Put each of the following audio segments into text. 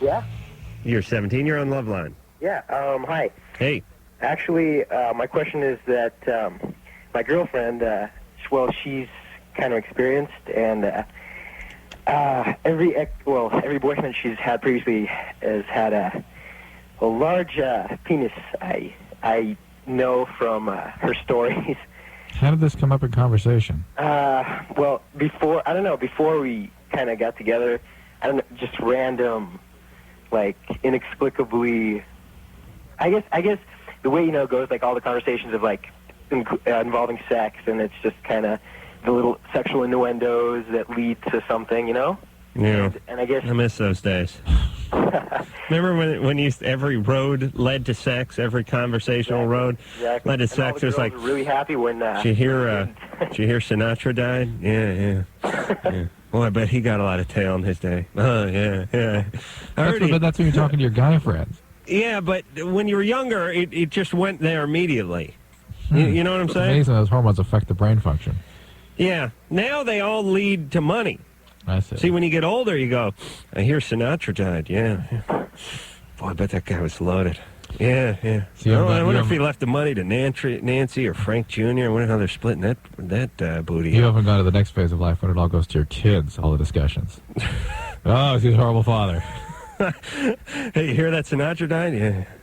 Yeah? You're 17. You're on Loveline. Yeah, hi. Hey. Actually, my question is that my girlfriend, well, she's kind of experienced, and every boyfriend she's had previously has had a large penis. I know from her stories. How did this come up in conversation? Well, before we kind of got together, I don't know, just random, like, inexplicably, I guess the way, it goes, like, all the conversations of, like, involving sex, and it's just kind of the little sexual innuendos that lead to something, Yeah. And I guess... I miss those days. Remember when every road led to sex, every conversational road led to sex? It was like, were really happy when... did you hear Sinatra died? Yeah. Well, I bet he got a lot of tail in his day. Oh, yeah. That's when you're talking to your guy friends. Yeah, but when you were younger, it just went there immediately. You know what I'm saying? Amazing those hormones affect the brain function. Yeah. Now they all lead to money. I see. See, when you get older, you go, I hear Sinatra died. Yeah. Boy, I bet that guy was loaded. Yeah. See, I wonder if he left the money to Nancy or Frank Jr. I wonder how they're splitting that booty. You haven't gone to the next phase of life when it all goes to your kids, all the discussions. Oh, he's a horrible father. Hey, you hear that Sinatra died?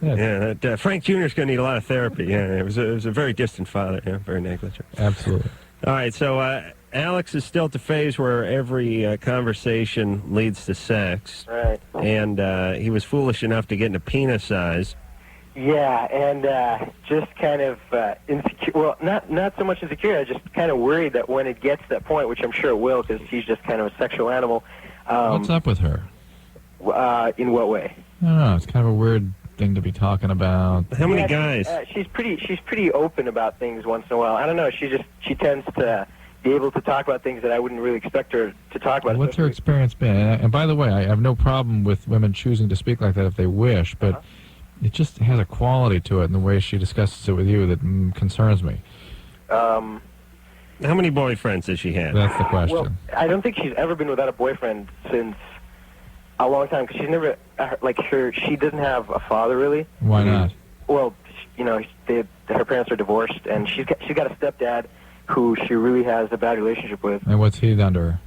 Yeah. That Frank Jr. is going to need a lot of therapy. Yeah, it was a very distant father. Yeah, very negligent. Absolutely. All right, so Alex is still at the phase where every conversation leads to sex. Right. And he was foolish enough to get into penis size. Yeah, and just kind of insecure. Well, not so much insecure. I just kind of worried that when it gets to that point, which I'm sure it will, because she's just kind of a sexual animal. What's up with her? In what way? I don't know. It's kind of a weird thing to be talking about. How many guys? She's pretty open about things once in a while. I don't know. She tends to be able to talk about things that I wouldn't really expect her to talk about. What's her experience been? And by the way, I have no problem with women choosing to speak like that if they wish, but it just has a quality to it in the way she discusses it with you that concerns me. How many boyfriends has she had? That's the question. Well, I don't think she's ever been without a boyfriend since a long time, because she's never, she doesn't have a father, really. Why not? Well, her parents are divorced, and she's got a stepdad who she really has a bad relationship with. And what's he done to her?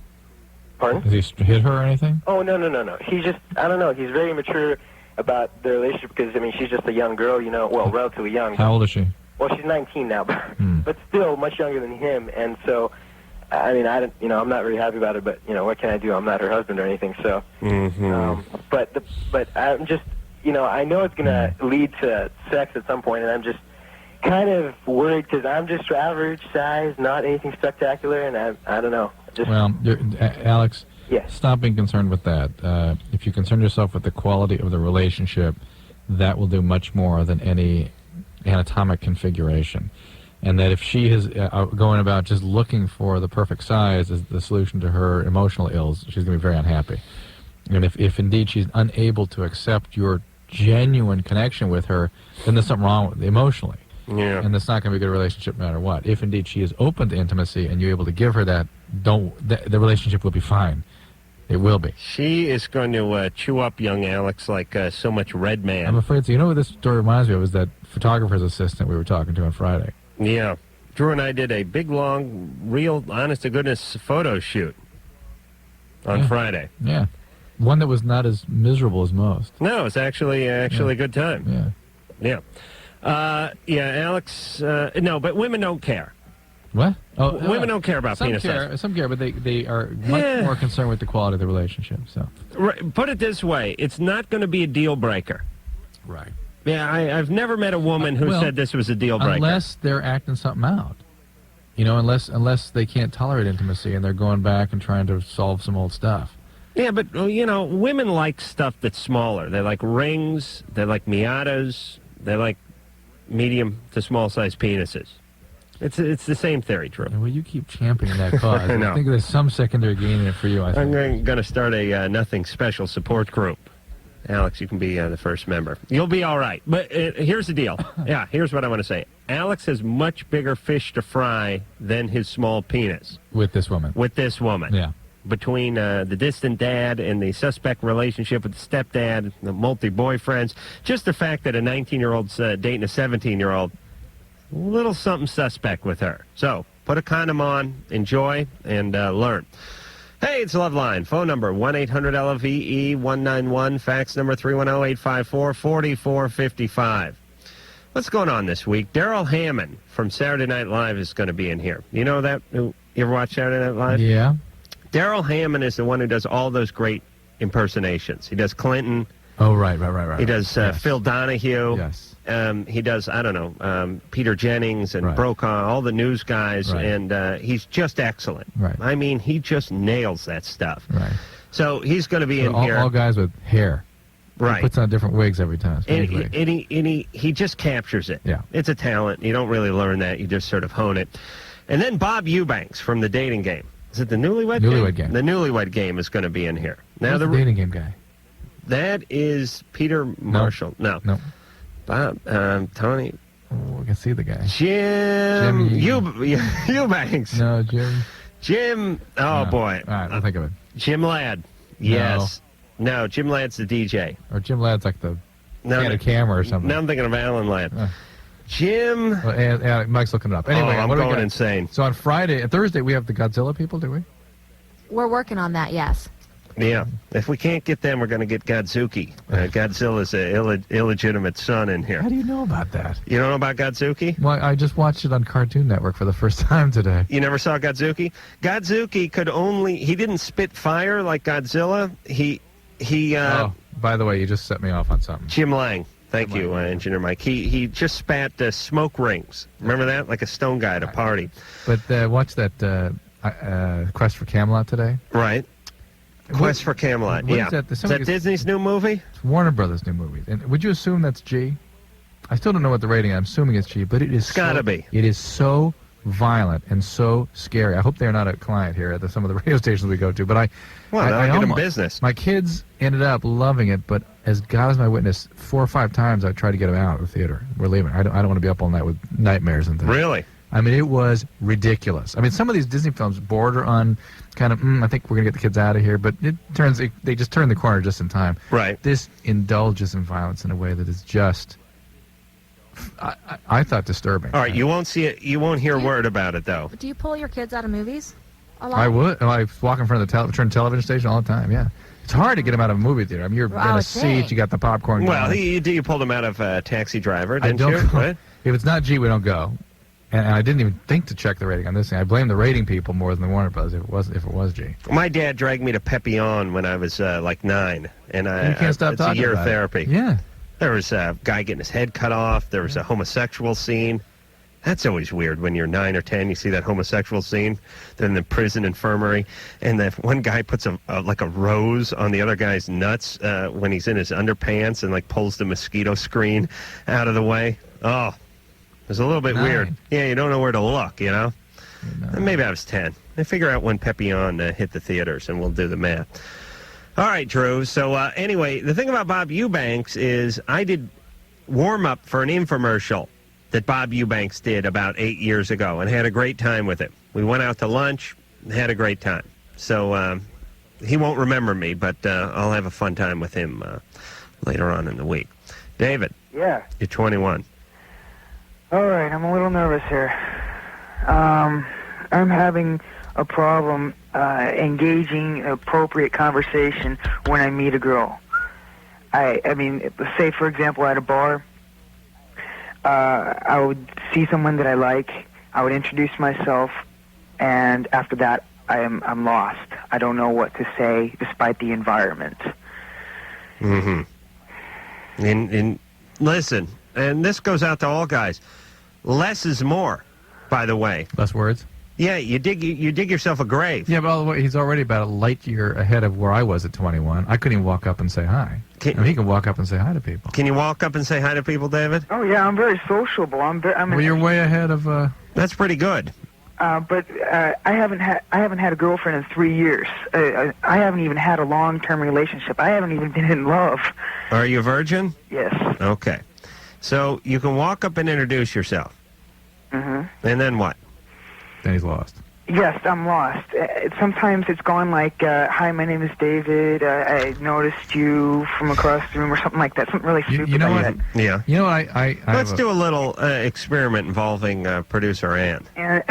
Pardon? Has he hit her or anything? Oh, no. He's just, I don't know, he's very mature about their relationship, because, she's just a young girl, relatively young. How old is she? Well, she's 19 now, but still much younger than him, and so... I'm not very happy about it, but, what can I do? I'm not her husband or anything, so. But I'm just, I know it's going to lead to sex at some point, and I'm just kind of worried because I'm just average size, not anything spectacular, and I don't know. Alex, yes. Stop being concerned with that. If you concern yourself with the quality of the relationship, that will do much more than any anatomic configuration. And that if she is going about just looking for the perfect size as the solution to her emotional ills, she's going to be very unhappy. And if indeed she's unable to accept your genuine connection with her, then there's something wrong with emotionally. Yeah. And it's not going to be a good relationship no matter what. If indeed she is open to intimacy and you're able to give her that, the relationship will be fine. It will be. She is going to chew up young Alex like so much Red Man. I'm afraid so. You know what this story reminds me of is that photographer's assistant we were talking to on Friday. Yeah. Drew and I did a big, long, real, honest-to-goodness photo shoot on Friday. Yeah. One that was not as miserable as most. No, it was actually a good time. Yeah. Alex, no, but women don't care. What? Women don't care about penis size. Some care, but they are much more concerned with the quality of the relationship. So, put it this way, it's not going to be a deal breaker. Right. Yeah, I've never met a woman who said this was a deal breaker. Unless they're acting something out. Unless they can't tolerate intimacy and they're going back and trying to solve some old stuff. Yeah, but, women like stuff that's smaller. They like rings, they like Miatas, they like medium to small size penises. It's the same theory, Drew. Well, you keep championing that cause. I know. I think there's some secondary gain in it for you, I think. I'm going to start a nothing special support group. Alex, you can be the first member. You'll be all right. But here's the deal. Yeah, here's what I want to say. Alex has much bigger fish to fry than his small penis. With this woman. With this woman. Yeah. between the distant dad and the suspect relationship with the stepdad, the multi-boyfriends. Just the fact that a 19-year-old's dating a 17-year-old, a little something suspect with her. So put a condom on, enjoy, and learn. Hey, it's Loveline. Phone number 1-800-LOVE-191. Fax number 310-854-4455. What's going on this week? Daryl Hammond from Saturday Night Live is going to be in here. You know that? You ever watch Saturday Night Live? Yeah. Daryl Hammond is the one who does all those great impersonations. He does Clinton. Oh, right. He does Yes. Phil Donahue. Yes. He does, I don't know, Peter Jennings and Right. Brokaw, all the news guys, Right. and he's just excellent. Right. I mean, he just nails that stuff. Right. So he's going to be in all, here. all guys with hair. Right. He puts on different wigs every time. And, Strange wigs. he just captures it. Yeah. It's a talent. You don't really learn that. You just sort of hone it. And then Bob Eubanks from The Dating Game. Is it the Newlywed Game? Newlywed Game. The Newlywed Game is going to be in here. Now Who's the dating game guy? that is Peter Marshall. No. Bob, Tony. Oh, I can see the guy. Jim Eubanks. No, Jim. Jim. Oh, No. boy. All right, I'll think of it. Jim Ladd. Yes. No, Jim Ladd's the DJ. Or Jim Ladd's like the No, had a camera or something. Now I'm thinking of Alan Ladd. Jim. Well, and Mike's looking it up. Anyway, I'm what do we going got? insane. So on Friday and Thursday we have the Godzilla people, do we? We're working on that, yes. Yeah. If we can't get them, we're going to get Godzuki. Godzilla's an illegitimate son in here. How do you know about that? You don't know about Godzuki? Well, I just watched it on Cartoon Network for the first time today. You never saw Godzuki? Godzuki he didn't spit fire like Godzilla. He By the way, you just set me off on something. Jim Lang. Thank you, Engineer Mike. He just spat smoke rings. Remember that? Like a stone guy at a party. But watch that Quest for Camelot today. Right. Quest for Camelot. what Yeah. is that? Is that Disney's new movie? It's Warner Brothers' new movie. And would you assume that's G? I still don't know what the rating is. I'm assuming it's G, but it is It's gotta be. It is so violent and so scary. I hope they're not a client here at some of the radio stations we go to. But I'll get them almost- business. My kids ended up loving it, but as God is my witness, 4 or 5 times I tried to get them out of the theater. We're leaving. I don't want to be up all night with nightmares and things. Really? I mean, it was ridiculous. I mean, some of these Disney films border on kind of, I think we're going to get the kids out of here, but they just turn the corner just in time. Right. This indulges in violence in a way that is just, I thought, disturbing. All right, you won't see it. You won't hear a word about it, though. Do you pull your kids out of movies a lot? I would. I walk in front of the television station all the time, yeah. It's hard to get them out of a movie theater. I mean, you're Well, in I a would seat, think. you got the popcorn Well, going. you pulled him out of Taxi Driver, I didn't don't you? go. Right? If it's not G, we don't go. And I didn't even think to check the rating on this thing. I blame the rating people more than the Warner Brothers if it was G. My dad dragged me to Papillon when I was like 9, and You can't stop it's a talking year of about it. therapy. Yeah. There was a guy getting his head cut off. There was a homosexual scene. That's always weird when you're 9 or 10. You see that homosexual scene. They're in the prison infirmary, and that one guy puts a rose on the other guy's nuts when he's in his underpants and like pulls the mosquito screen out of the way. Oh, it was a little bit 9. weird. Yeah, you don't know where to look, you know. No. Maybe I was 10. I figure out when Papillon hit the theaters, and we'll do the math. All right, Drew. So anyway, the thing about Bob Eubanks is I did warm-up for an infomercial that Bob Eubanks did about 8 years ago and had a great time with it. We went out to lunch, had a great time. So he won't remember me, but I'll have a fun time with him later on in the week. David, Yeah. you're 21. All right, I'm a little nervous here. I'm having a problem engaging appropriate conversation when I meet a girl. I mean, say for example at a bar, I would see someone that I like. I would introduce myself, and after that, I'm lost. I don't know what to say, despite the environment. Mm-hmm. And listen, and this goes out to all guys. Less is more, by the way. Less words? Yeah, you dig yourself a grave. Yeah, but by the way, he's already about a light year ahead of where I was at 21. I couldn't even walk up and say hi. He can walk up and say hi to people. Can you walk up and say hi to people, David? Oh yeah, I'm very sociable. Well, you're way ahead of... That's pretty good. But I haven't had a girlfriend in 3 years. I haven't even had a long-term relationship. I haven't even been in love. Are you a virgin? Yes. Okay. So you can walk up and introduce yourself. Mm-hmm. And then what? Then he's lost. Yes, I'm lost. Sometimes it's gone like, hi, my name is David. I noticed you from across the room or something like that. Something really stupid You know like what? that. Yeah. You know what? I Let's do a little experiment involving producer Ann. And,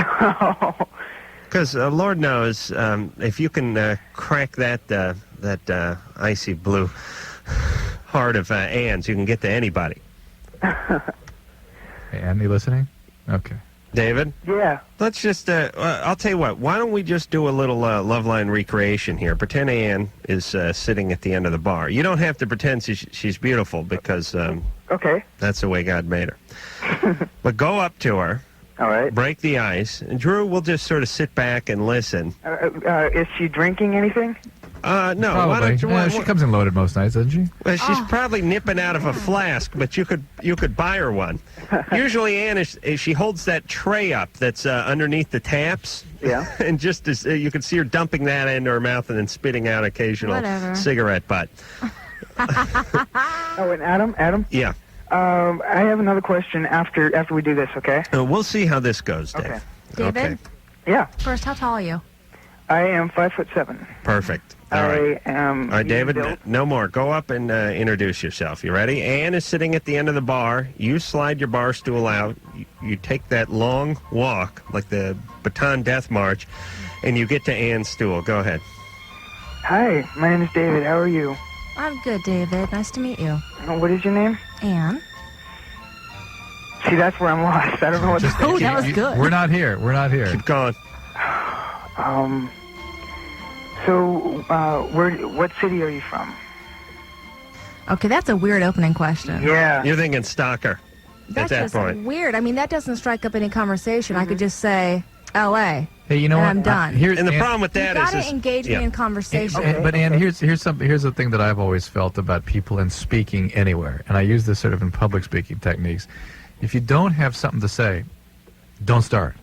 Because Lord knows, if you can crack that icy blue heart of Ann's, you can get to anybody. Hey, Ann, you listening? Okay. David? yeah. Let's just, I'll tell you what, why don't we just do a little Loveline recreation here? Pretend Ann is sitting at the end of the bar. You don't have to pretend she's beautiful because Okay. that's the way God made her. But go up to her, All right. break the ice, and Drew will just sort of sit back and listen. Is she drinking anything? No, why Probably. don't you... Yeah, she comes in loaded most nights, doesn't she? Well, she's probably nipping out of a flask, but you could buy her one. Usually, Ann, she holds that tray up that's underneath the taps. Yeah. And just as you can see her dumping that into her mouth and then spitting out occasional Whatever. cigarette butt. Oh, and Adam? Yeah. I have another question after we do this, okay? We'll see how this goes, Dave. Okay. David, Okay. Yeah. first, how tall are you? I am 5'7". Perfect. All right. I am... All right, David, built. no more. Go up and introduce yourself. You ready? Ann is sitting at the end of the bar. You slide your bar stool out. You take that long walk, like the Baton Death March, and you get to Ann's stool. Go ahead. Hi, my name is David. How are you? I'm good, David. Nice to meet you. What is your name? Anne? See, that's where I'm lost. I don't know what to say. Oh, that was good. We're not here. We're not here. Keep going. What city are you from? Okay, that's a weird opening question. Yeah. You're thinking stalker That's at that just point. weird. I mean, that doesn't strike up any conversation. I could just say L.A. Hey, you know And what? I'm done. And the problem with You that gotta is engage yeah. me in conversation. But Ann, here's the thing that I've always felt about people in speaking anywhere, and I use this sort of in public speaking techniques. If you don't have something to say, don't start.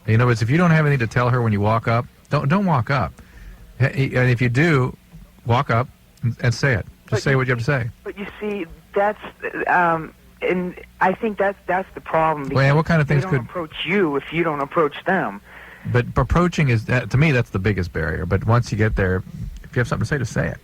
In other words, if you don't have anything to tell her when you walk up, don't walk up. And if you do, walk up and say it. Just say what you have to say. But you see, that's and I think that's the problem. Well, Ann, what kind of things they don't could? approach you if you don't approach them. But approaching is to me that's the biggest barrier. But once you get there, if you have something to say, just say it.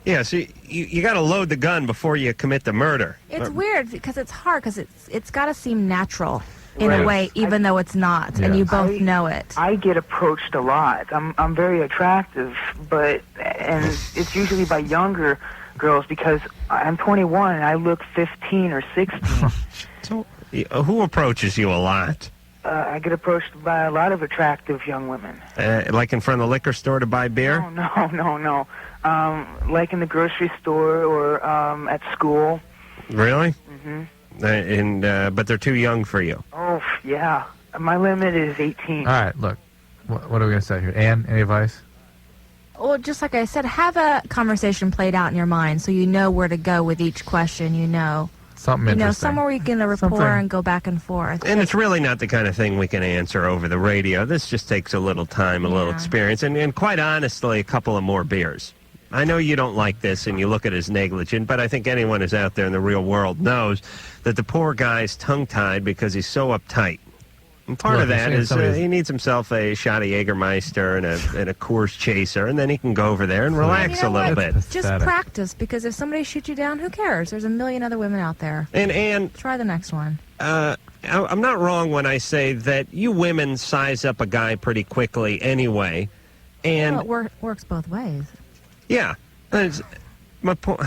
Yeah, so you got to load the gun before you commit the murder. It's weird because it's hard because it's got to seem natural in Right. a way, even though it's not, and Yeah. you both know it. I get approached a lot. I'm very attractive, and it's usually by younger girls because I'm 21 and I look 15 or 16. So, who approaches you a lot? I get approached by a lot of attractive young women. Like in front of the liquor store to buy beer? No. Like in the grocery store or at school. Really? Mm-hmm. But they're too young for you. Oh, yeah. My limit is 18. All right, look. What are we going to say here? Ann, any advice? Well, just like I said, have a conversation played out in your mind so you know where to go with each question. Something interesting. Somewhere where you can rapport Something. and go back and forth. And it's really not the kind of thing we can answer over the radio. This just takes a little time, a little Yeah. experience, and quite honestly, a couple of more beers. I know you don't like this and you look at it as negligent, but I think anyone who's out there in the real world knows that the poor guy's tongue-tied because he's so uptight. And part Look, of you're that saying is somebody's- he needs himself a shot of Jägermeister and a Coors Chaser, and then he can go over there and relax You know a little what? bit. That's Just pathetic. practice, because if somebody shoots you down, who cares? There's a million other women out there. And Try the next one. I'm not wrong when I say that you women size up a guy pretty quickly anyway. And Well, it works both ways. yeah, my point.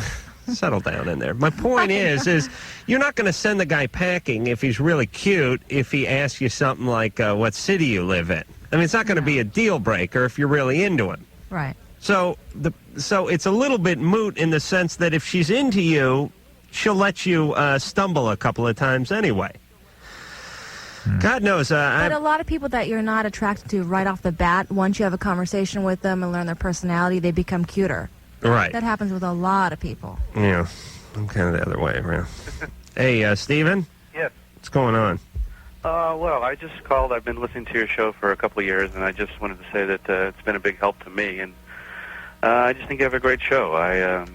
Settle down in there. My point is you're not going to send the guy packing if he's really cute if he asks you something like what city you live in. I mean, it's not going to be a deal breaker if you're really into him. Right. So it's a little bit moot in the sense that if she's into you, she'll let you stumble a couple of times anyway. God knows. But a lot of people that you're not attracted to right off the bat, once you have a conversation with them and learn their personality, they become cuter. Right. That happens with a lot of people. Yeah, I'm kind of the other way around. Hey, Steven? Yes. What's going on? Well, I just called. I've been listening to your show for a couple of years, and I just wanted to say that it's been a big help to me. And I just think you have a great show. I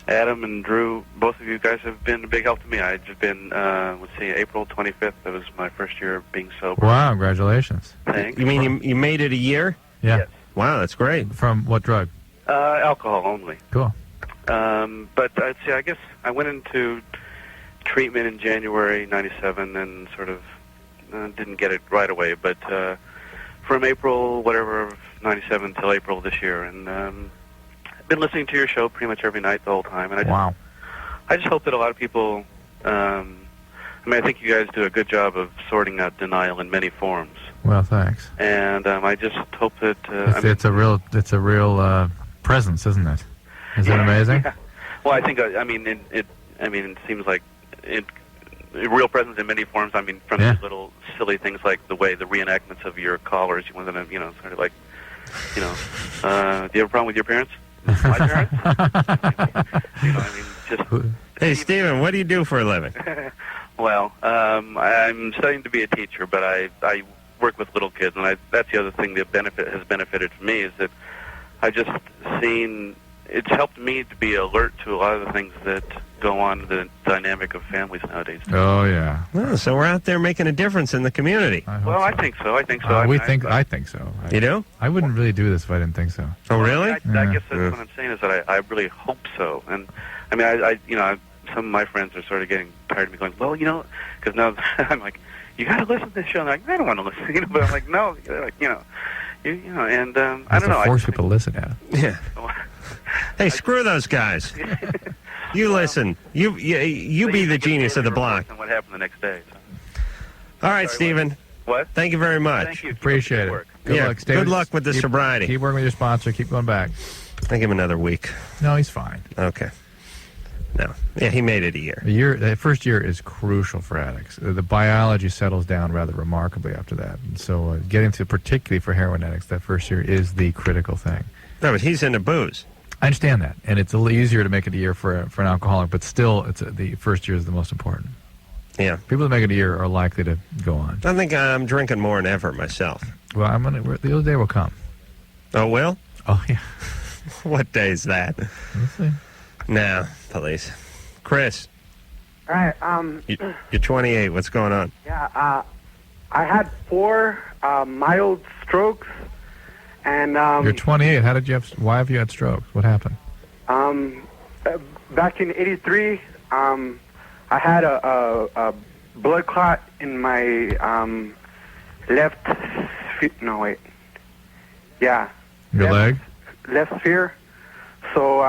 Adam and Drew, both of you guys have been a big help to me. I've just been, let's see, April 25th. That was my first year of being sober. Wow, congratulations. Thanks. You mean you made it a year? Yeah. Yes. Wow, that's great. From what drug? Alcohol only. Cool. But I'd say, I guess I went into treatment in January '97 and sort of didn't get it right away. But from April, whatever, of '97 till April this year, and I've been listening to your show pretty much every night the whole time. And I just hope that a lot of people. I think you guys do a good job of sorting out denial in many forms. Well, thanks. And I just hope that It's a real presence, isn't it? Is that amazing? Yeah. Well, I think it seems like a real presence in many forms. I mean, from these little silly things like the way the reenactments of your callers. You want them to, sort of like, do you have a problem with your parents? My parents? Just. Hey, Stephen, what do you do for a living? Well, I'm studying to be a teacher, but I work with little kids, and that's the other thing that has benefited for me is that I just seen it's helped me to be alert to a lot of the things that go on in the dynamic of families nowadays. Oh yeah. Well, so we're out there making a difference in the community. I think so. I think so. I think so. You do? I wouldn't really do this if I didn't think so. Oh, really? I guess that's what I'm saying is that I really hope so. And I mean, some of my friends are sort of getting tired of me going, well, because now I'm like, you got to listen to this show. And they're like, I don't want to listen, but I'm like, no, like, and I don't know. Force people to listen at. Yeah. Hey, screw those guys. You listen. You be the genius of the block. And what happened the next day? So. All right, Stephen. What? Thank you very much. Thank you. Appreciate it. Good luck with the sobriety. Keep working with your sponsor. Keep going back. I give him another week. No, he's fine. Okay. No. Yeah, he made it a year. The first year is crucial for addicts. The biology settles down rather remarkably after that. And so getting to, particularly for heroin addicts, that first year is the critical thing. No, but he's into booze. I understand that. And it's a little easier to make it a year for an alcoholic, but still, the first year is the most important. Yeah. People that make it a year are likely to go on. I think I'm drinking more than ever myself. Well, the other day will come. Oh, will? Oh, yeah. What day is that? We'll see. No, please. Chris. All right. You're 28. What's going on? Yeah. I had 4 mild strokes, and You're 28. Why have you had strokes? What happened? Back in '83, I had a blood clot in my left. No, wait. Yeah. Your leg? Left sphere. So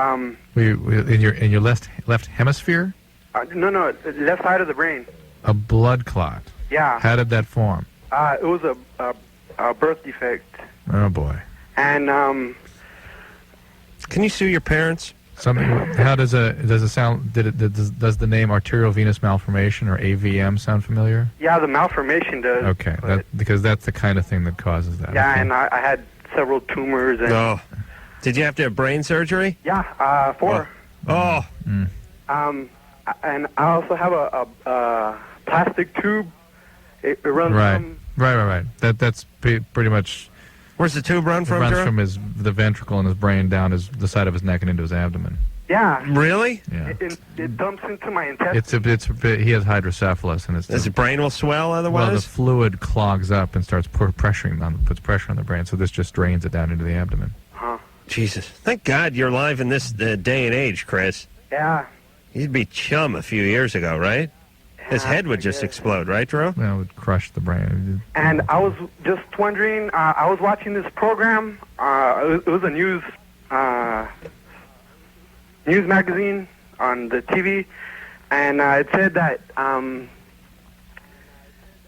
In your left hemisphere? No, left side of the brain. A blood clot. Yeah. How did that form? It was a birth defect. Oh boy. And Can you sue your parents? How does it sound? Does the name arterial venous malformation or AVM sound familiar? yeah, the malformation does. Okay, because that's the kind of thing that causes that. Yeah, okay. and I had several tumors. And, Oh. Did you have to have brain surgery? Yeah, 4. Oh. Mm. And I also have a plastic tube. It runs from... Right. That's pretty much... Where's the tube run from, It runs Drew? from the ventricle in his brain down the side of his neck and into his abdomen. Yeah. Really? Yeah. It dumps into my intestines. He has hydrocephalus, and His brain will swell otherwise? Well, the fluid clogs up and starts puts pressure on the brain, so this just drains it down into the abdomen. Jesus. Thank God you're alive in this day and age, Chris. Yeah. You'd be chum a few years ago, right? His head would just explode, right, Drew? Well, it would crush the brain. And I was just wondering, I was watching this program. It was a news magazine on the TV, and it said that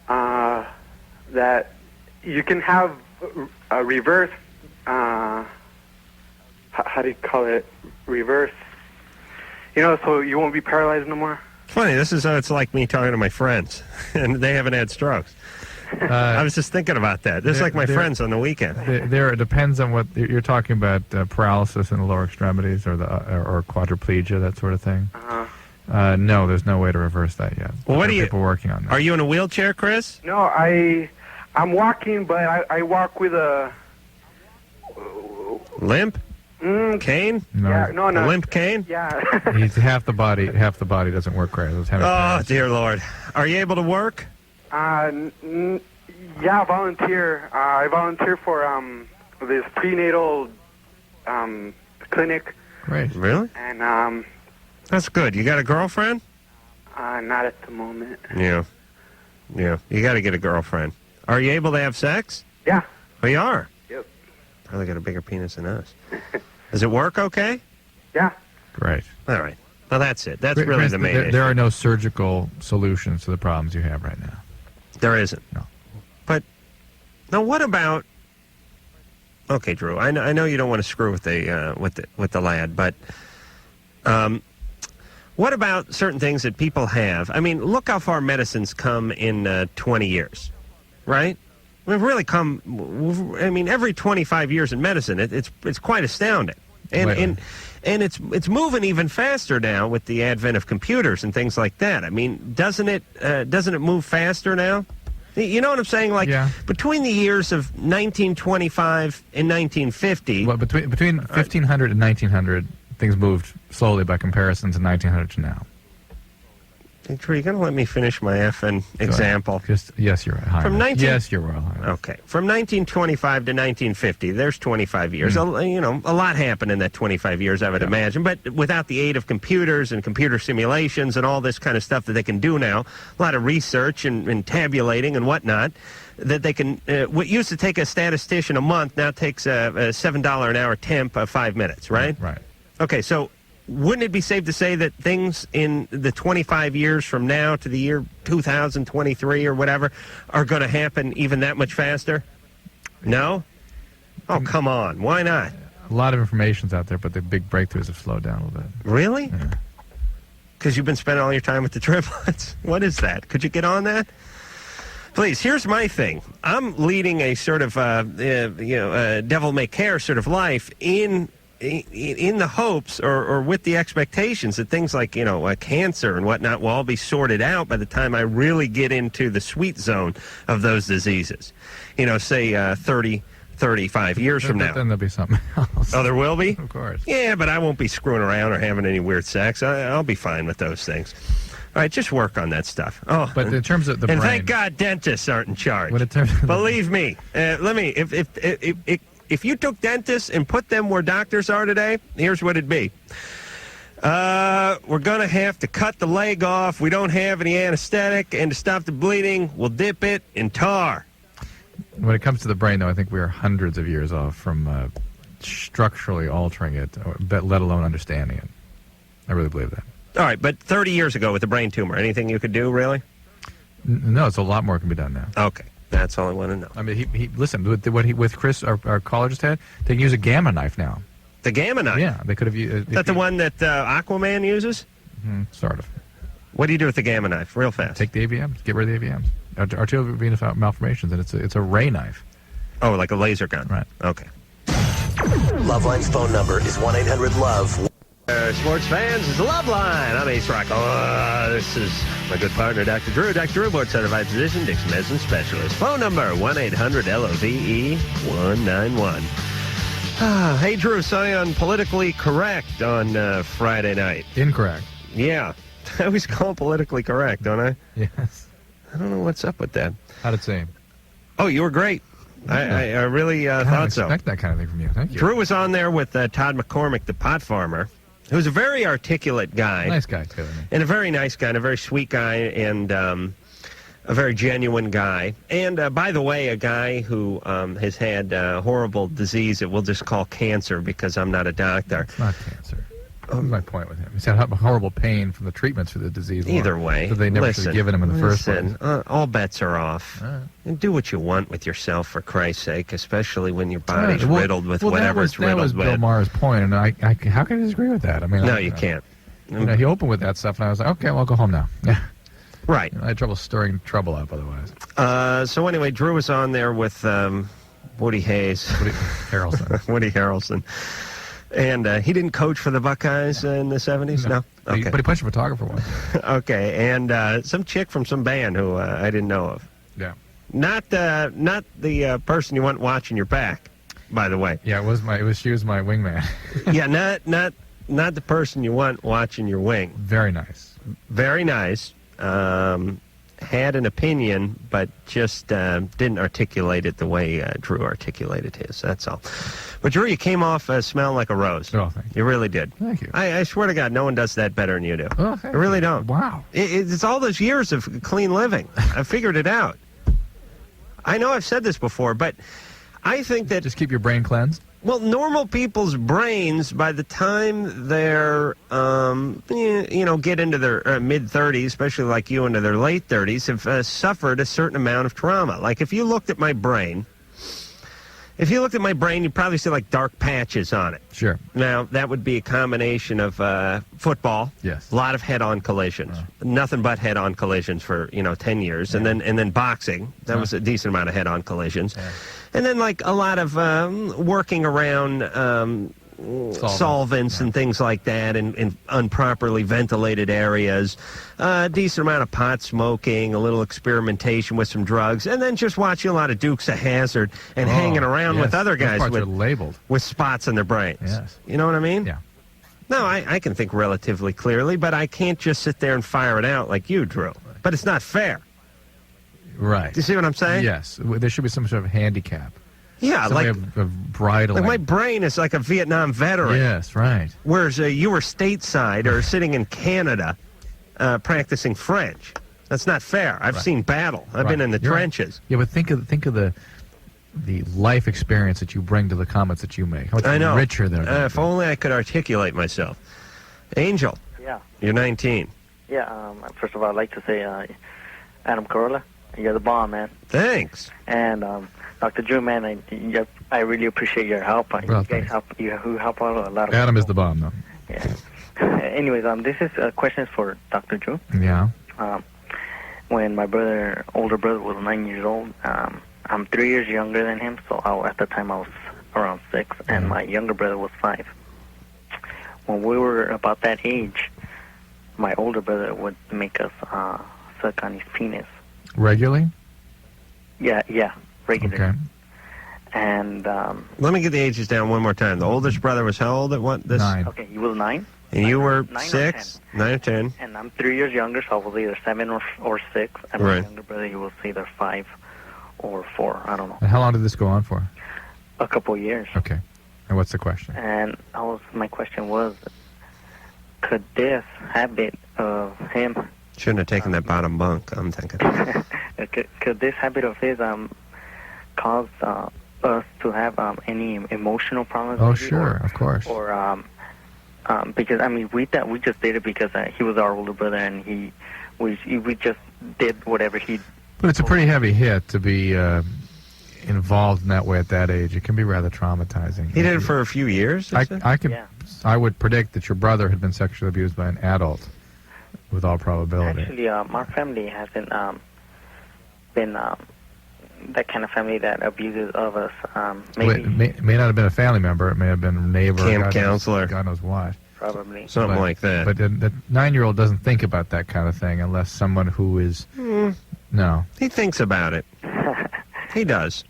that you can have a reverse. How do you call it? Reverse. So you won't be paralyzed no more. Funny, this is it's like me talking to my friends, and they haven't had strokes. I was just thinking about that. This is like my friends on the weekend. It depends on what you're talking about. Paralysis in the lower extremities, or quadriplegia, that sort of thing. No, there's no way to reverse that yet. Well, what are people working on that? Are you in a wheelchair, Chris? No, I'm walking, but I walk with a limp. Cane? No, Yeah, no, no. Limp cane? Yeah. he's half the body doesn't work right. Oh, dear Lord. Are you able to work? Yeah, volunteer. I volunteer for this prenatal clinic, Great. Really? and That's good. You got a girlfriend? not at the moment. Yeah. Yeah. You got to get a girlfriend. Are you able to have sex? Yeah. Oh, you are? Yep. Probably got a bigger penis than us. Does it work okay? Yeah. Great. All right. Well, that's it. That's Chris, really the main issue. there are no surgical solutions to the problems you have right now. There isn't. No. But now, what about? Okay, Drew. I know you don't want to screw with the lad, but what about certain things that people have? I mean, look how far medicine's come in 20 years, right? We've really come. I mean, every 25 years in medicine, it's quite astounding, and it's moving even faster now with the advent of computers and things like that. I mean, doesn't it move faster now? You know what I'm saying? Like, between the years of 1925 and 1950... Well, between 1500 and 1900, things moved slowly by comparison to 1900 to now. Drew, you going to let me finish my effing example? Yes, you're right. From 19... Yes, you're Royal Highness. Okay. From 1925 to 1950, there's 25 years. A lot happened in that 25 years, I would imagine. But without the aid of computers and computer simulations and all this kind of stuff that they can do now, a lot of research and tabulating and whatnot, that they can... what used to take a statistician a month now takes a $7 an hour temp of 5 minutes, right? Right. Okay, so... wouldn't it be safe to say that things in the 25 years from now to the year 2023 or whatever are going to happen even that much faster? No? Oh, come on. Why not? A lot of information's out there, but the big breakthroughs have slowed down a little bit. Really? Yeah. Because you've been spending all your time with the triplets? What is that? Could you get on that? Please, here's my thing. I'm leading a sort of, devil may care sort of life in the hopes or with the expectations that things like, cancer and whatnot will all be sorted out by the time I really get into the sweet zone of those diseases. Say 30, 35 years from now. Then there'll be something else. Oh, there will be? Of course. Yeah, but I won't be screwing around or having any weird sex. I'll be fine with those things. All right, just work on that stuff. Oh, but in terms of the and brain, thank God dentists aren't in charge. But in terms of believe me, if you took dentists and put them where doctors are today, here's what it'd be. We're going to have to cut the leg off. We don't have any anesthetic, and to stop the bleeding, we'll dip it in tar. When it comes to the brain, though, I think we are hundreds of years off from structurally altering it, let alone understanding it. I really believe that. All right, but 30 years ago with the brain tumor, anything you could do, really? No, it's a lot more can be done now. Okay, that's all I want to know. I mean, he listen, with Chris, our colleagues had, they can use a gamma knife now. The gamma knife? Yeah, they could have used... Is that the one that Aquaman uses? Sort of. What do you do with the gamma knife, real fast? Take the AVMs, get rid of the AVMs. Arterial venous malformations, and it's a ray knife. Oh, like a laser gun? Right. Okay. Loveline's phone number is 1-800-LOVE. Sports fans, it's Loveline. I'm Ace Rock. This is my good partner, Dr. Drew. Dr. Drew, board certified physician, Dixon medicine specialist. Phone number 1-800-LOVE-191. Hey, Drew, saw you on Politically Correct on Friday night. Incorrect. Yeah. I always call it politically correct, don't I? Yes. I don't know what's up with that. How'd it seem? Oh, you were great. I really thought so. I expect that kind of thing from you. Thank you. Drew was on there with Todd McCormick, the pot farmer, who's a very articulate guy. Nice guy, too. And a very nice guy, and a very sweet guy, and a very genuine guy. And, by the way, a guy who has had horrible disease that we'll just call cancer because I'm not a doctor. It's not cancer. That's my point with him. He's had horrible pain from the treatments for the disease. Either way. So they never should have given him in the first place. All bets are off. And do what you want with yourself, for Christ's sake, especially when your body's riddled with whatever it's riddled with. That was Bill Maher's point, and I how can I disagree with that? I mean, no, you can't. He opened with that stuff, and I was like, okay, well, I'll go home now. Yeah. Right. I had trouble stirring trouble up otherwise. So anyway, Drew was on there with Woody Hayes. Woody Harrelson. And he didn't coach for the Buckeyes in the 70s? No? Okay. But he punched a photographer once. Okay, and some chick from some band who I didn't know of. Yeah. Not the person you want watching your back. by the way. Yeah, she was my wingman. Yeah, not the person you want watching your wing. Very nice. Very nice. Had an opinion, but just didn't articulate it the way Drew articulated his. That's all. But Drew, you came off smelling like a rose. Oh, thank you. You really did. Thank you. I swear to God, no one does that better than you do. Oh, I really don't. Wow. It's all those years of clean living. I figured it out. I know I've said this before, but I think that... Just keep your brain cleansed? Well, normal people's brains, by the time they're, get into their mid-30s, especially like you into their late 30s, have suffered a certain amount of trauma. Like, if you looked at my brain, you'd probably see, like, dark patches on it. Sure. Now, that would be a combination of football. Yes. A lot of head-on collisions. Nothing but head-on collisions for, 10 years. Yeah. And then boxing. That was a decent amount of head-on collisions. Yeah. And then, like, a lot of working around solvents and things like that in improperly ventilated areas, a decent amount of pot smoking, a little experimentation with some drugs, and then just watching a lot of Dukes of Hazzard and hanging around with other guys with spots in their brains. Yes. You know what I mean? Yeah. No, I can think relatively clearly, but I can't just sit there and fire it out like you, Drew. But it's not fair. Right. Do you see what I'm saying? Yes. There should be some sort of handicap. Yeah, like bridling. Like my brain is like a Vietnam veteran. Yes, right. Whereas you were stateside or sitting in Canada practicing French. That's not fair. I've seen battle. I've been in the trenches. Right. Yeah, but think of the life experience that you bring to the comments that you make. How much I know. richer they're if only I could articulate myself. Angel. Yeah. You're 19. Yeah. First of all, I'd like to say, Adam Carolla, you're the bomb, man. Thanks. And Dr. Drew, man, I really appreciate your help. You guys help out a lot of Adam people. is the bomb, though. Yeah. Anyways, this is a question for Dr. Drew. Yeah. When my older brother was 9 years old, I'm 3 years younger than him, so at the time I was around 6, and my younger brother was 5. When we were about that age, my older brother would make us suck on his penis. Regularly? Yeah, regularly. Okay. And let me get the ages down one more time. The oldest brother was how old at what? 9. Okay, he was 9. And you were 9 6, 9 or 10. And I'm 3 years younger, so I was either 7 or 6. And my younger brother, he was either 5 or 4. I don't know. And how long did this go on for? A couple of years. Okay. And what's the question? And my question was, could this habit of him... Shouldn't have taken that bottom bunk, I'm thinking. could this habit of his cause us to have any emotional problems? Oh, sure, of course. Or because we just did it because he was our older brother, and we just did whatever he. But it's a pretty heavy hit to be involved in that way at that age. It can be rather traumatizing. He did it for a few years. I would predict that your brother had been sexually abused by an adult, with all probability. Actually, our family hasn't been that kind of family that abuses of us. Maybe It may not have been a family member. It may have been a neighbor, camp counselor, God knows what. Probably something like that. But the 9-year-old doesn't think about that kind of thing unless someone who is no. He thinks about it. He does.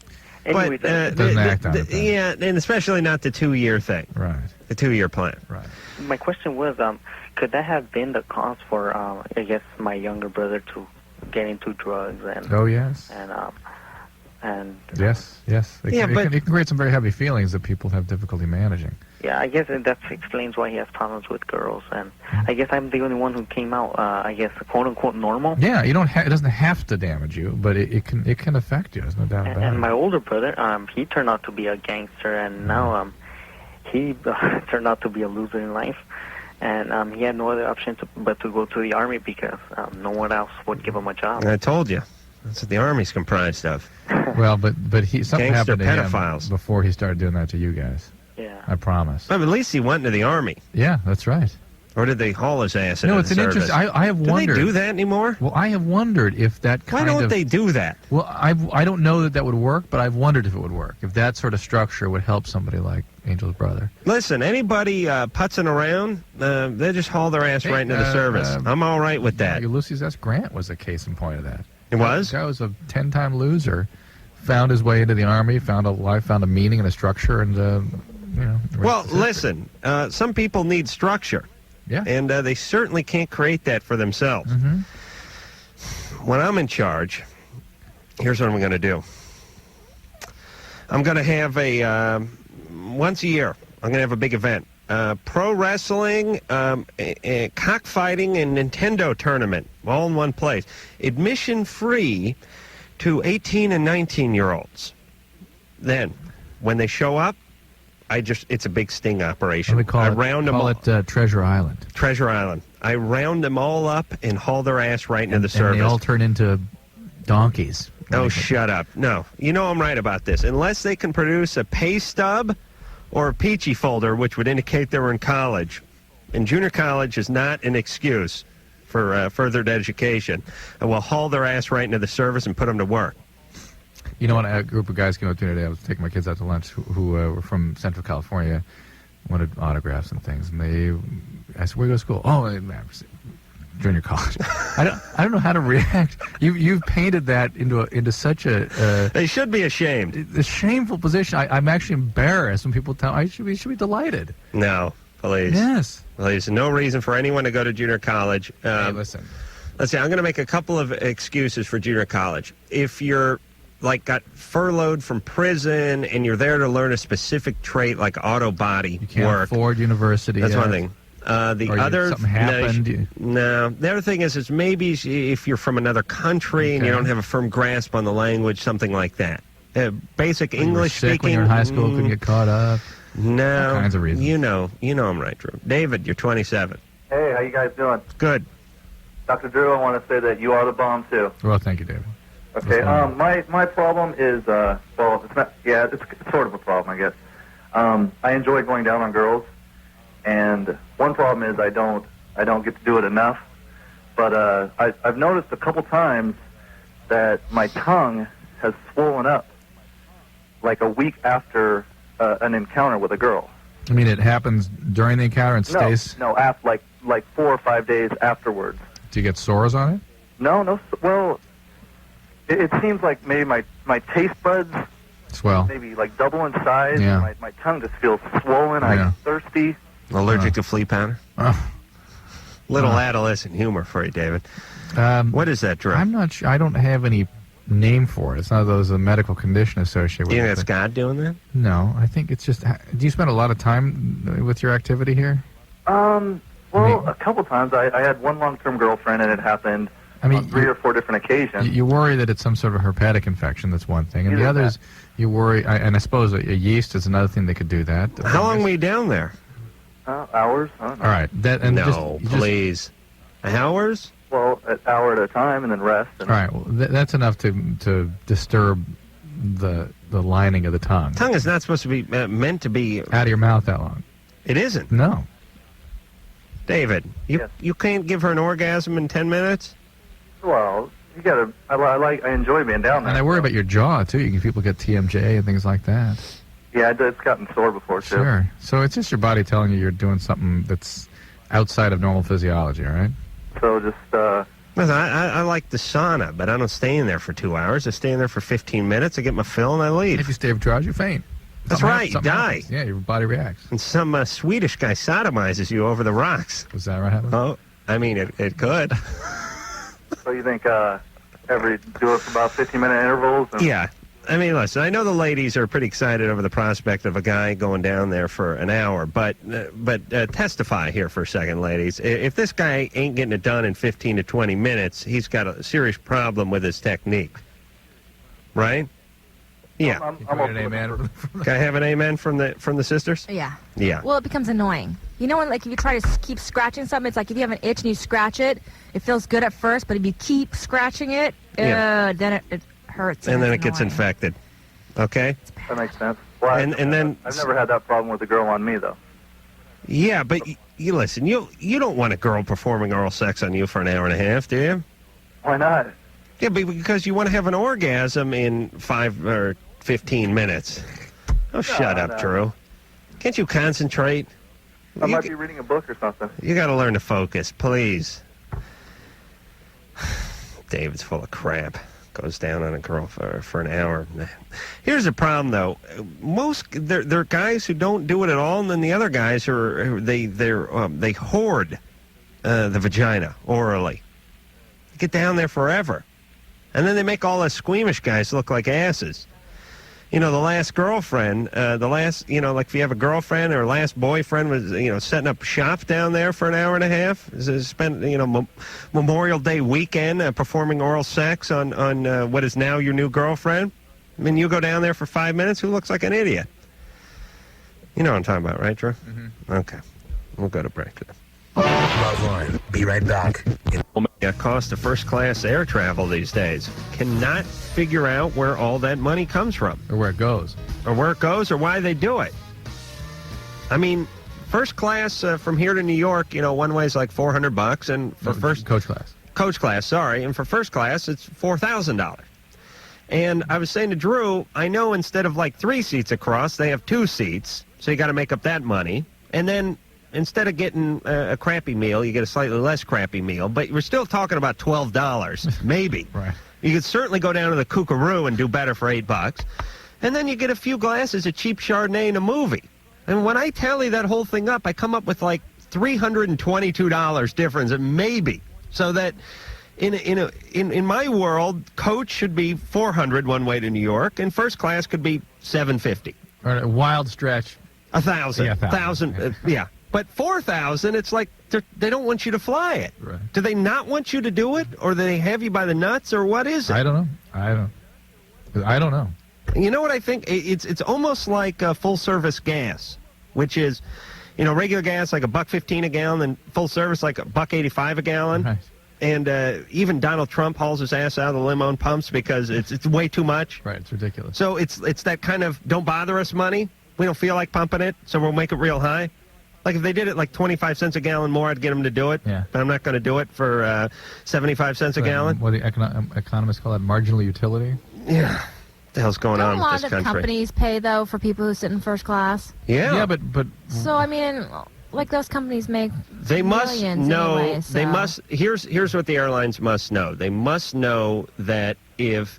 Anyway, but doesn't act on it. Yeah, and especially not the 2-year thing. Right. The 2-year plan. Right. My question was, could that have been the cause for, I guess, my younger brother to get into drugs and? Oh yes. And yes. It can create some very heavy feelings that people have difficulty managing. Yeah, I guess that explains why he has problems with girls, and I guess I'm the only one who came out, I guess, quote unquote normal. Yeah, you don't. It doesn't have to damage you, but it can affect you. There's no doubt about it. And my older brother, he turned out to be a gangster, and now he turned out to be a loser in life, and he had no other option but to go to the army because no one else would give him a job. I told you, that's what the army's comprised of. Well, but something happened to pedophiles. him before he started doing that to you guys. Yeah. I promise. Well, at least he went into the army. Yeah, that's right. Or did they haul his ass into No, it's the an service? interesting. I have wondered. Do they do that anymore? Well, I have wondered if that kind of. Why don't they do that? Well, I don't know that would work, but I've wondered if it would work. If that sort of structure would help somebody like Angel's brother. Listen, anybody putzing around, they just haul their ass right into the service. I'm all right with that. Ulysses S. Grant was a case in point of that. It was? The guy was a 10-time loser, found his way into the Army, found a life, found a meaning and a structure, and, Well, listen, some people need structure. Yeah. And they certainly can't create that for themselves. Mm-hmm. When I'm in charge, here's what I'm going to do. I'm going to have once a year, I'm going to have a big event. Pro wrestling, a cockfighting, and Nintendo tournament, all in one place. Admission free to 18 and 19-year-olds. Then, when they show up, it's a big sting operation. We call it Treasure Island. Treasure Island. I round them all up and haul their ass right into the service. And they all turn into donkeys. Oh, shut up. No. You know I'm right about this. Unless they can produce a pay stub or a peachy folder, which would indicate they were in college. And junior college is not an excuse for further education. I will haul their ass right into the service and put them to work. You know, when a group of guys came up to me today, I was taking my kids out to lunch who were from Central California, wanted autographs and things, and I said, where do you go to school? Oh, junior college. I don't know how to react. You've painted that into such a they should be ashamed. A shameful position. I'm actually embarrassed when people tell. I should be delighted. No, please. Yes. Please. No reason for anyone to go to junior college. Hey, listen. Let's see. I'm going to make a couple of excuses for junior college. If you're got furloughed from prison and you're there to learn a specific trait like auto body you can't work. afford university. That's one thing. The other something happened. No, the other thing is maybe if you're from another country and you don't have a firm grasp on the language, something like that. Basic when English you were sick speaking. When you're in high school, couldn't get caught up. No, all kinds of reasons. You know I'm right, Drew. David, you're 27. Hey, how you guys doing? Good. Dr. Drew, I want to say that you are the bomb too. Well, thank you, David. Okay. My problem is it's not. Yeah, it's sort of a problem, I guess. I enjoy going down on girls, and one problem is I don't get to do it enough. But I've noticed a couple times that my tongue has swollen up, like a week after an encounter with a girl. I mean, it happens during the encounter and stays. No, after like 4 or 5 days afterwards. Do you get sores on it? No. Well, it seems like maybe my taste buds swell, maybe like double in size. Yeah. My tongue just feels swollen. Yeah. I'm thirsty. Allergic to flea powder? Little adolescent humor for you, David. What is that, Drew? I'm not sure. I don't have any name for it. It's not those a medical condition associated with it. Do you think that's God doing that? No, I think it's just. Do you spend a lot of time with your activity here? Well, a couple times. I had one long-term girlfriend, and it happened on 3 or 4 different occasions. You worry that it's some sort of herpetic infection. That's one thing, and the other is you worry. And I suppose a yeast is another thing that could do that. How long were you down there? Hours. I don't know. All right. Please. Hours? Well, an hour at a time, and then rest. All right. Well, that's enough to disturb the lining of the tongue. Tongue is not supposed to be meant to be out of your mouth that long. It isn't. No. David, you can't give her an orgasm in 10 minutes? Well, you gotta. I enjoy being down there. And I worry about your jaw too. People get TMJ and things like that. Yeah, it's gotten sore before too. Sure. So it's just your body telling you you're doing something that's outside of normal physiology, all right? So just. Listen, I like the sauna, but I don't stay in there for 2 hours. I stay in there for 15 minutes. I get my fill and I leave. If you stay for 2 hours, you faint. That's right, you die. Happens. Yeah, your body reacts. And some Swedish guy sodomizes you over the rocks. Was that what happened? Oh, I mean, it could. So you think do it for about 15-minute intervals? Yeah. I mean, listen, I know the ladies are pretty excited over the prospect of a guy going down there for an hour, but testify here for a second, ladies. If this guy ain't getting it done in 15 to 20 minutes, he's got a serious problem with his technique. Right? Yeah. I'm an amen. Can I have an amen from the sisters? Yeah. Yeah. Well, it becomes annoying. You know when, like, if you try to keep scratching something, it's like if you have an itch and you scratch it, it feels good at first, but if you keep scratching it, then it hurts. And then it gets infected. Okay? That makes sense. Well, and then I've never had that problem with a girl on me, though. Yeah, but you listen, you don't want a girl performing oral sex on you for an hour and a half, do you? Why not? Yeah, because you want to have an orgasm in 5 or 15 minutes. Oh, shut up, Drew. Can't you concentrate? I might be reading a book or something. You got to learn to focus, please. David's full of crap. goes down on a girl for an hour. Here's the problem, though. There are guys who don't do it at all, and then the other guys they hoard the vagina orally. They get down there forever, and then they make all us squeamish guys look like asses. The last girlfriend, like if you have a girlfriend or last boyfriend was, setting up shop down there for an hour and a half, spent, Memorial Day weekend performing oral sex on what is now your new girlfriend. I mean, you go down there for 5 minutes, who looks like an idiot? You know what I'm talking about, right, Drew? Mm-hmm. Okay. We'll go to break today. Loveline. Be right back. Cost of first-class air travel these days. Cannot figure out where all that money comes from. Or where it goes. Or why they do it. I mean, first class from here to New York, one way is like $400, and for coach class. Coach class, sorry. And for first class, it's $4,000. And I was saying to Drew, I know instead of like 3 seats across, they have 2 seats, so you got to make up that money. And then instead of getting a crappy meal, you get a slightly less crappy meal, but we're still talking about $12, maybe. Right. You could certainly go down to the Kookaroo and do better for $8. And then you get a few glasses of cheap Chardonnay in a movie. And when I tally that whole thing up, I come up with like $322 difference, maybe. So that in my world, coach should be $400 one way to New York, and first class could be $750. Or a wild stretch. $1,000. Yeah, $1,000. Yeah. But $4,000, it's like they don't want you to fly it. Right. Do they not want you to do it, or do they have you by the nuts, or what is it? I don't know. You know what I think? It's almost like full-service gas, which is, regular gas like $1.15 a gallon, and full service like $1.85 a gallon. Right. And even Donald Trump hauls his ass out of the limo and pumps because it's way too much. Right, it's ridiculous. So it's that kind of don't bother us money. We don't feel like pumping it, so we'll make it real high. Like if they did it like 25 cents a gallon more, I'd get them to do it. Yeah. But I'm not going to do it for 75 cents a gallon. What the economists call that, marginal utility? Yeah. What the hell's going on with this country? A lot of companies pay, though, for people who sit in first class. Yeah. Yeah, but So, I mean, like those companies make they must millions know. anyway, so. They must. Here's what the airlines must know. They must know that if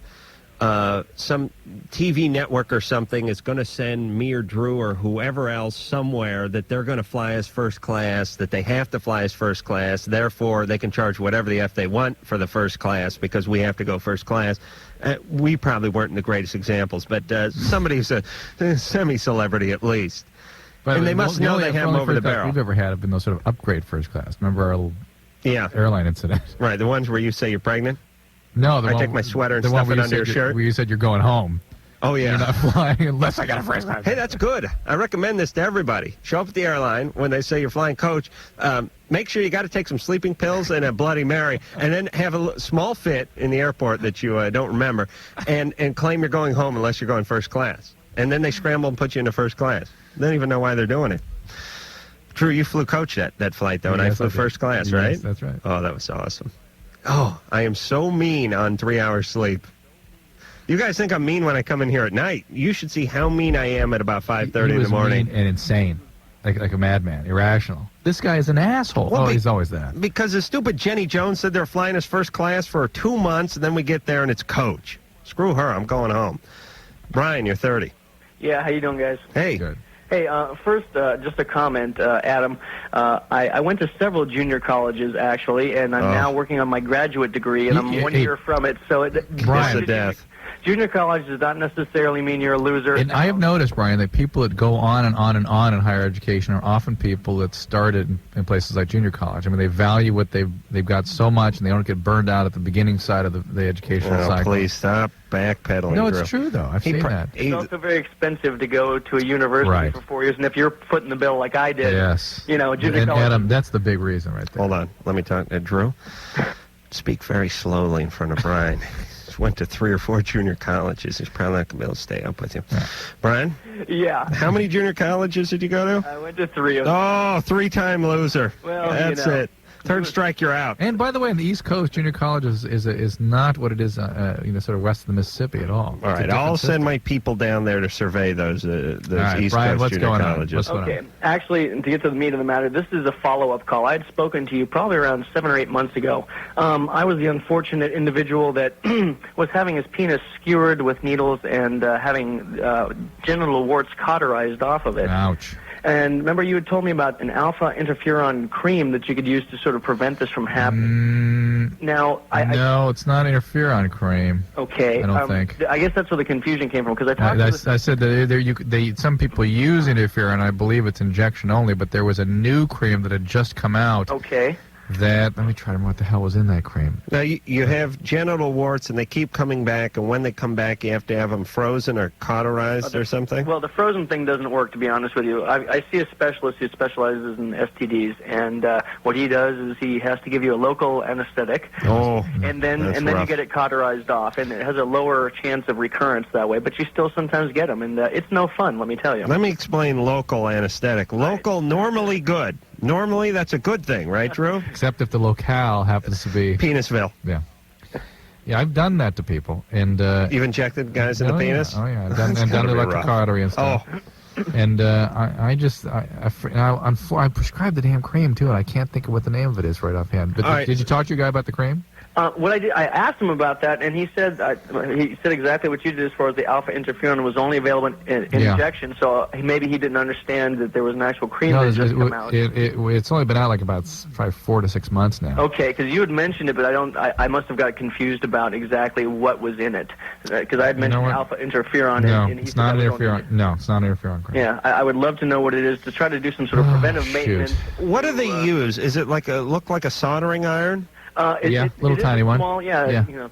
some TV network or something is going to send me or Drew or whoever else somewhere, that they're going to fly as first class, that they have to fly as first class, therefore they can charge whatever the F they want for the first class because we have to go first class. We probably weren't the greatest examples, but somebody who's a semi-celebrity at least. But and they must know they have them over the barrel. We've ever had have been those sort of upgrade first class. Remember our airline incident? Right, the ones where you say you're pregnant? No, I take my sweater and stuff it under your shirt. Where you said you're going home. Oh, yeah. You're not flying unless I got a first class. Hey, that's good. I recommend this to everybody. Show up at the airline when they say you're flying coach. Make sure you got to take some sleeping pills and a Bloody Mary, and then have a small fit in the airport that you don't remember, and claim you're going home unless you're going first class. And then they scramble and put you into first class. They don't even know why they're doing it. Drew, you flew coach that flight, though, and I flew first class, right? Yes, that's right. Oh, that was awesome. Oh, I am so mean on 3 hours sleep. You guys think I'm mean when I come in here at night. You should see how mean I am at about 5:30 in the morning. Mean and insane, like a madman, irrational. This guy is an asshole. Well, he's always that. Because the stupid Jenny Jones said they're flying us first class for 2 months, and then we get there and it's coach. Screw her. I'm going home. Brian, you're 30. Yeah, how you doing, guys? Hey. Good. Hey, first, just a comment, Adam. I went to several junior colleges, actually, and I'm now working on my graduate degree, and I'm 1 year from it. So, Brian, death. Junior college does not necessarily mean you're a loser. And I have noticed, Brian, that people that go on and on and on in higher education are often people that started in places like junior college. I mean, they value what they've got so much, and they don't get burned out at the beginning side of the educational cycle. Please stop backpedaling. No, it's true, though. I've seen that. It's also very expensive to go to a university for 4 years, and if you're footing the bill like I did, junior college. Adam, that's the big reason right there. Hold on. Let me talk. Drew, speak very slowly in front of Brian. Went to 3 or 4 junior colleges. He's probably not going to be able to stay up with you. Yeah. Brian? Yeah. How many junior colleges did you go to? I went to 3 of them. Oh, 3-time loser. Well, that's it. Third strike, you're out. And by the way, in the East Coast, junior college is not what it is, sort of west of the Mississippi at all. All right, I'll send my people down there to survey those right, East Brian, Coast what's junior going on? colleges. What's going Okay, actually, to get to the meat of the matter, this is a follow-up call. I had spoken to you probably around 7 or 8 months ago. I was the unfortunate individual that was having his penis skewered with needles and having genital warts cauterized off of it. Ouch. And remember, you had told me about an alpha interferon cream that you could use to sort of prevent this from happening. Now, no, it's not interferon cream. Okay, I don't think. I guess that's where the confusion came from, because I talked to I said that some people use interferon. I believe it's injection only, but there was a new cream that had just come out. Okay. Let me try to remember what the hell was in that cream. Now, you have genital warts, and they keep coming back, and when they come back, you have to have them frozen or cauterized or something? Well, the frozen thing doesn't work, to be honest with you. I see a specialist who specializes in STDs, and what he does is he has to give you a local anesthetic, and then you get it cauterized off, and it has a lower chance of recurrence that way, but you still sometimes get them, and it's no fun, let me tell you. Let me explain local anesthetic. Local, normally good. Normally, that's a good thing, right, Drew? Except if the locale happens to be Penisville. Yeah. Yeah, I've done that to people, and you've injected guys in the penis. Yeah. Oh yeah, I've done electrocautery and stuff. And I prescribed the damn cream too, and I can't think of what the name of it is right offhand. But did you talk to your guy about the cream? What I did, I asked him about that, and he said exactly what you did as far as the alpha interferon was only available in injection. So maybe he didn't understand that there was an actual cream that just come out. It's only been out like about 4 to 6 months now. Okay, because you had mentioned it, but I must have got confused about exactly what was in it, because I had mentioned alpha interferon. No, and it's not interferon. No, it's not interferon cream. Yeah, I would love to know what it is to try to do some sort of preventive maintenance. What do they use? Is it look like a soldering iron? Little tiny one. Small, you know.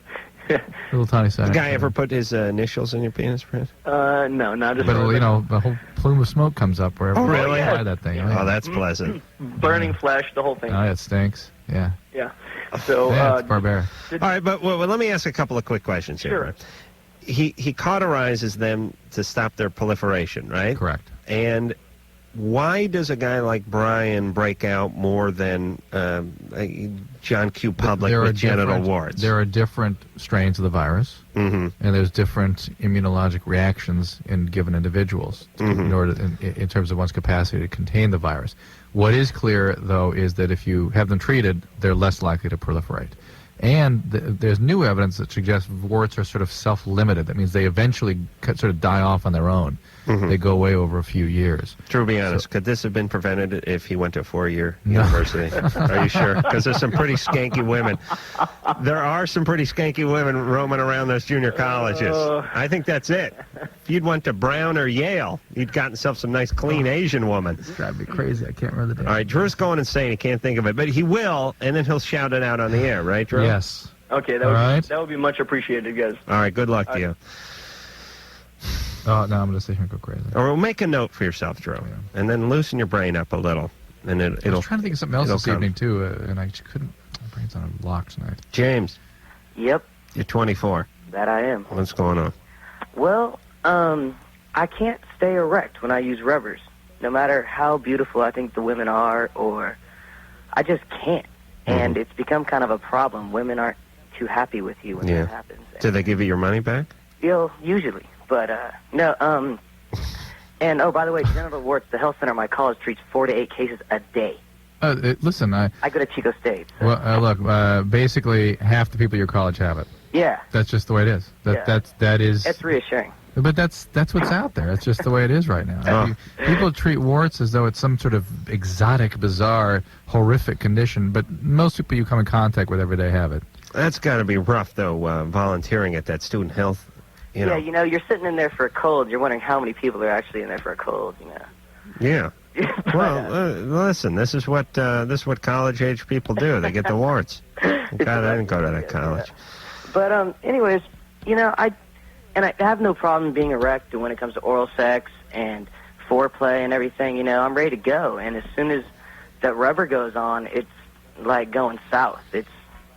Little tiny size. The guy ever put his initials in your penis, Prince? No, not just. But the whole plume of smoke comes up wherever you try that thing. Oh, that's pleasant. Burning flesh, the whole thing. Oh, it stinks. Yeah. Yeah. So. It's barbaric. All right, but let me ask a couple of quick questions here. Sure. Right? He cauterizes them to stop their proliferation, right? Correct. And why does a guy like Brian break out more than John Q. Public with genital warts? There are different strains of the virus, and there's different immunologic reactions in given individuals in terms of one's capacity to contain the virus. What is clear, though, is that if you have them treated, they're less likely to proliferate. And there's new evidence that suggests warts are sort of self-limited. That means they eventually sort of die off on their own. They go away over a few years. Drew, be honest, could this have been prevented if he went to a 4-year university? Are you sure? Because there's some pretty skanky women. There are some pretty skanky women roaming around those junior colleges. I think that's it. If you'd went to Brown or Yale, you'd gotten yourself some nice, clean Asian woman. It's driving me crazy. I can't remember the name. All right, Drew's going insane. He can't think of it. But he will, and then he'll shout it out on the air, right, Drew? Yes. Okay, that would be much appreciated, guys. All right, good luck to you. Oh, no, I'm going to sit here and go crazy. Or make a note for yourself, Drew, and then loosen your brain up a little. And I was trying to think of something else this evening, too, and I just couldn't. My brain's on a lock tonight. James. Yep. You're 24. That I am. What's going on? Well, I can't stay erect when I use rubbers. No matter how beautiful I think the women are, or I just can't. And it's become kind of a problem. Women aren't too happy with you when that happens. Do they give you your money back? Usually. But, no, and, oh, by the way, genital warts, the health center at my college treats 4 to 8 cases a day. Listen, I go to Chico State. So. Well, look, basically half the people at your college have it. Yeah. That's just the way it is. That is. That's reassuring. But that's what's out there. It's just the way it is right now. People treat warts as though it's some sort of exotic, bizarre, horrific condition, but most people you come in contact with every day have it. That's got to be rough, though, volunteering at that student health. Yeah, you're sitting in there for a cold. You're wondering how many people are actually in there for a cold, Yeah. Well, listen, this is what college-age people do. They get the warts. God, I didn't go to that college. But anyways, I have no problem being erect when it comes to oral sex and foreplay and everything. I'm ready to go. And as soon as that rubber goes on, it's like going south.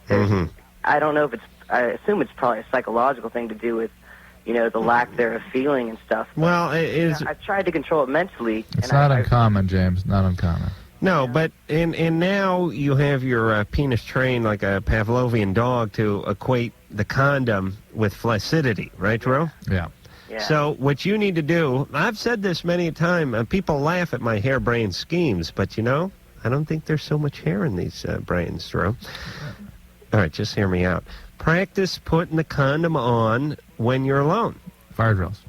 I don't know if I assume it's probably a psychological thing to do with the lack there of feeling and stuff. Well, it is. I've tried to control it mentally. It's not uncommon, James. Not uncommon. No, but and now you have your penis trained like a Pavlovian dog to equate the condom with flaccidity, right, Drew? Yeah. Yeah. So what you need to do, I've said this many a time, people laugh at my harebrained schemes, but you know, I don't think there's so much hair in these brains, Drew. All right, just hear me out. Practice putting the condom on when you're alone. Fire drills.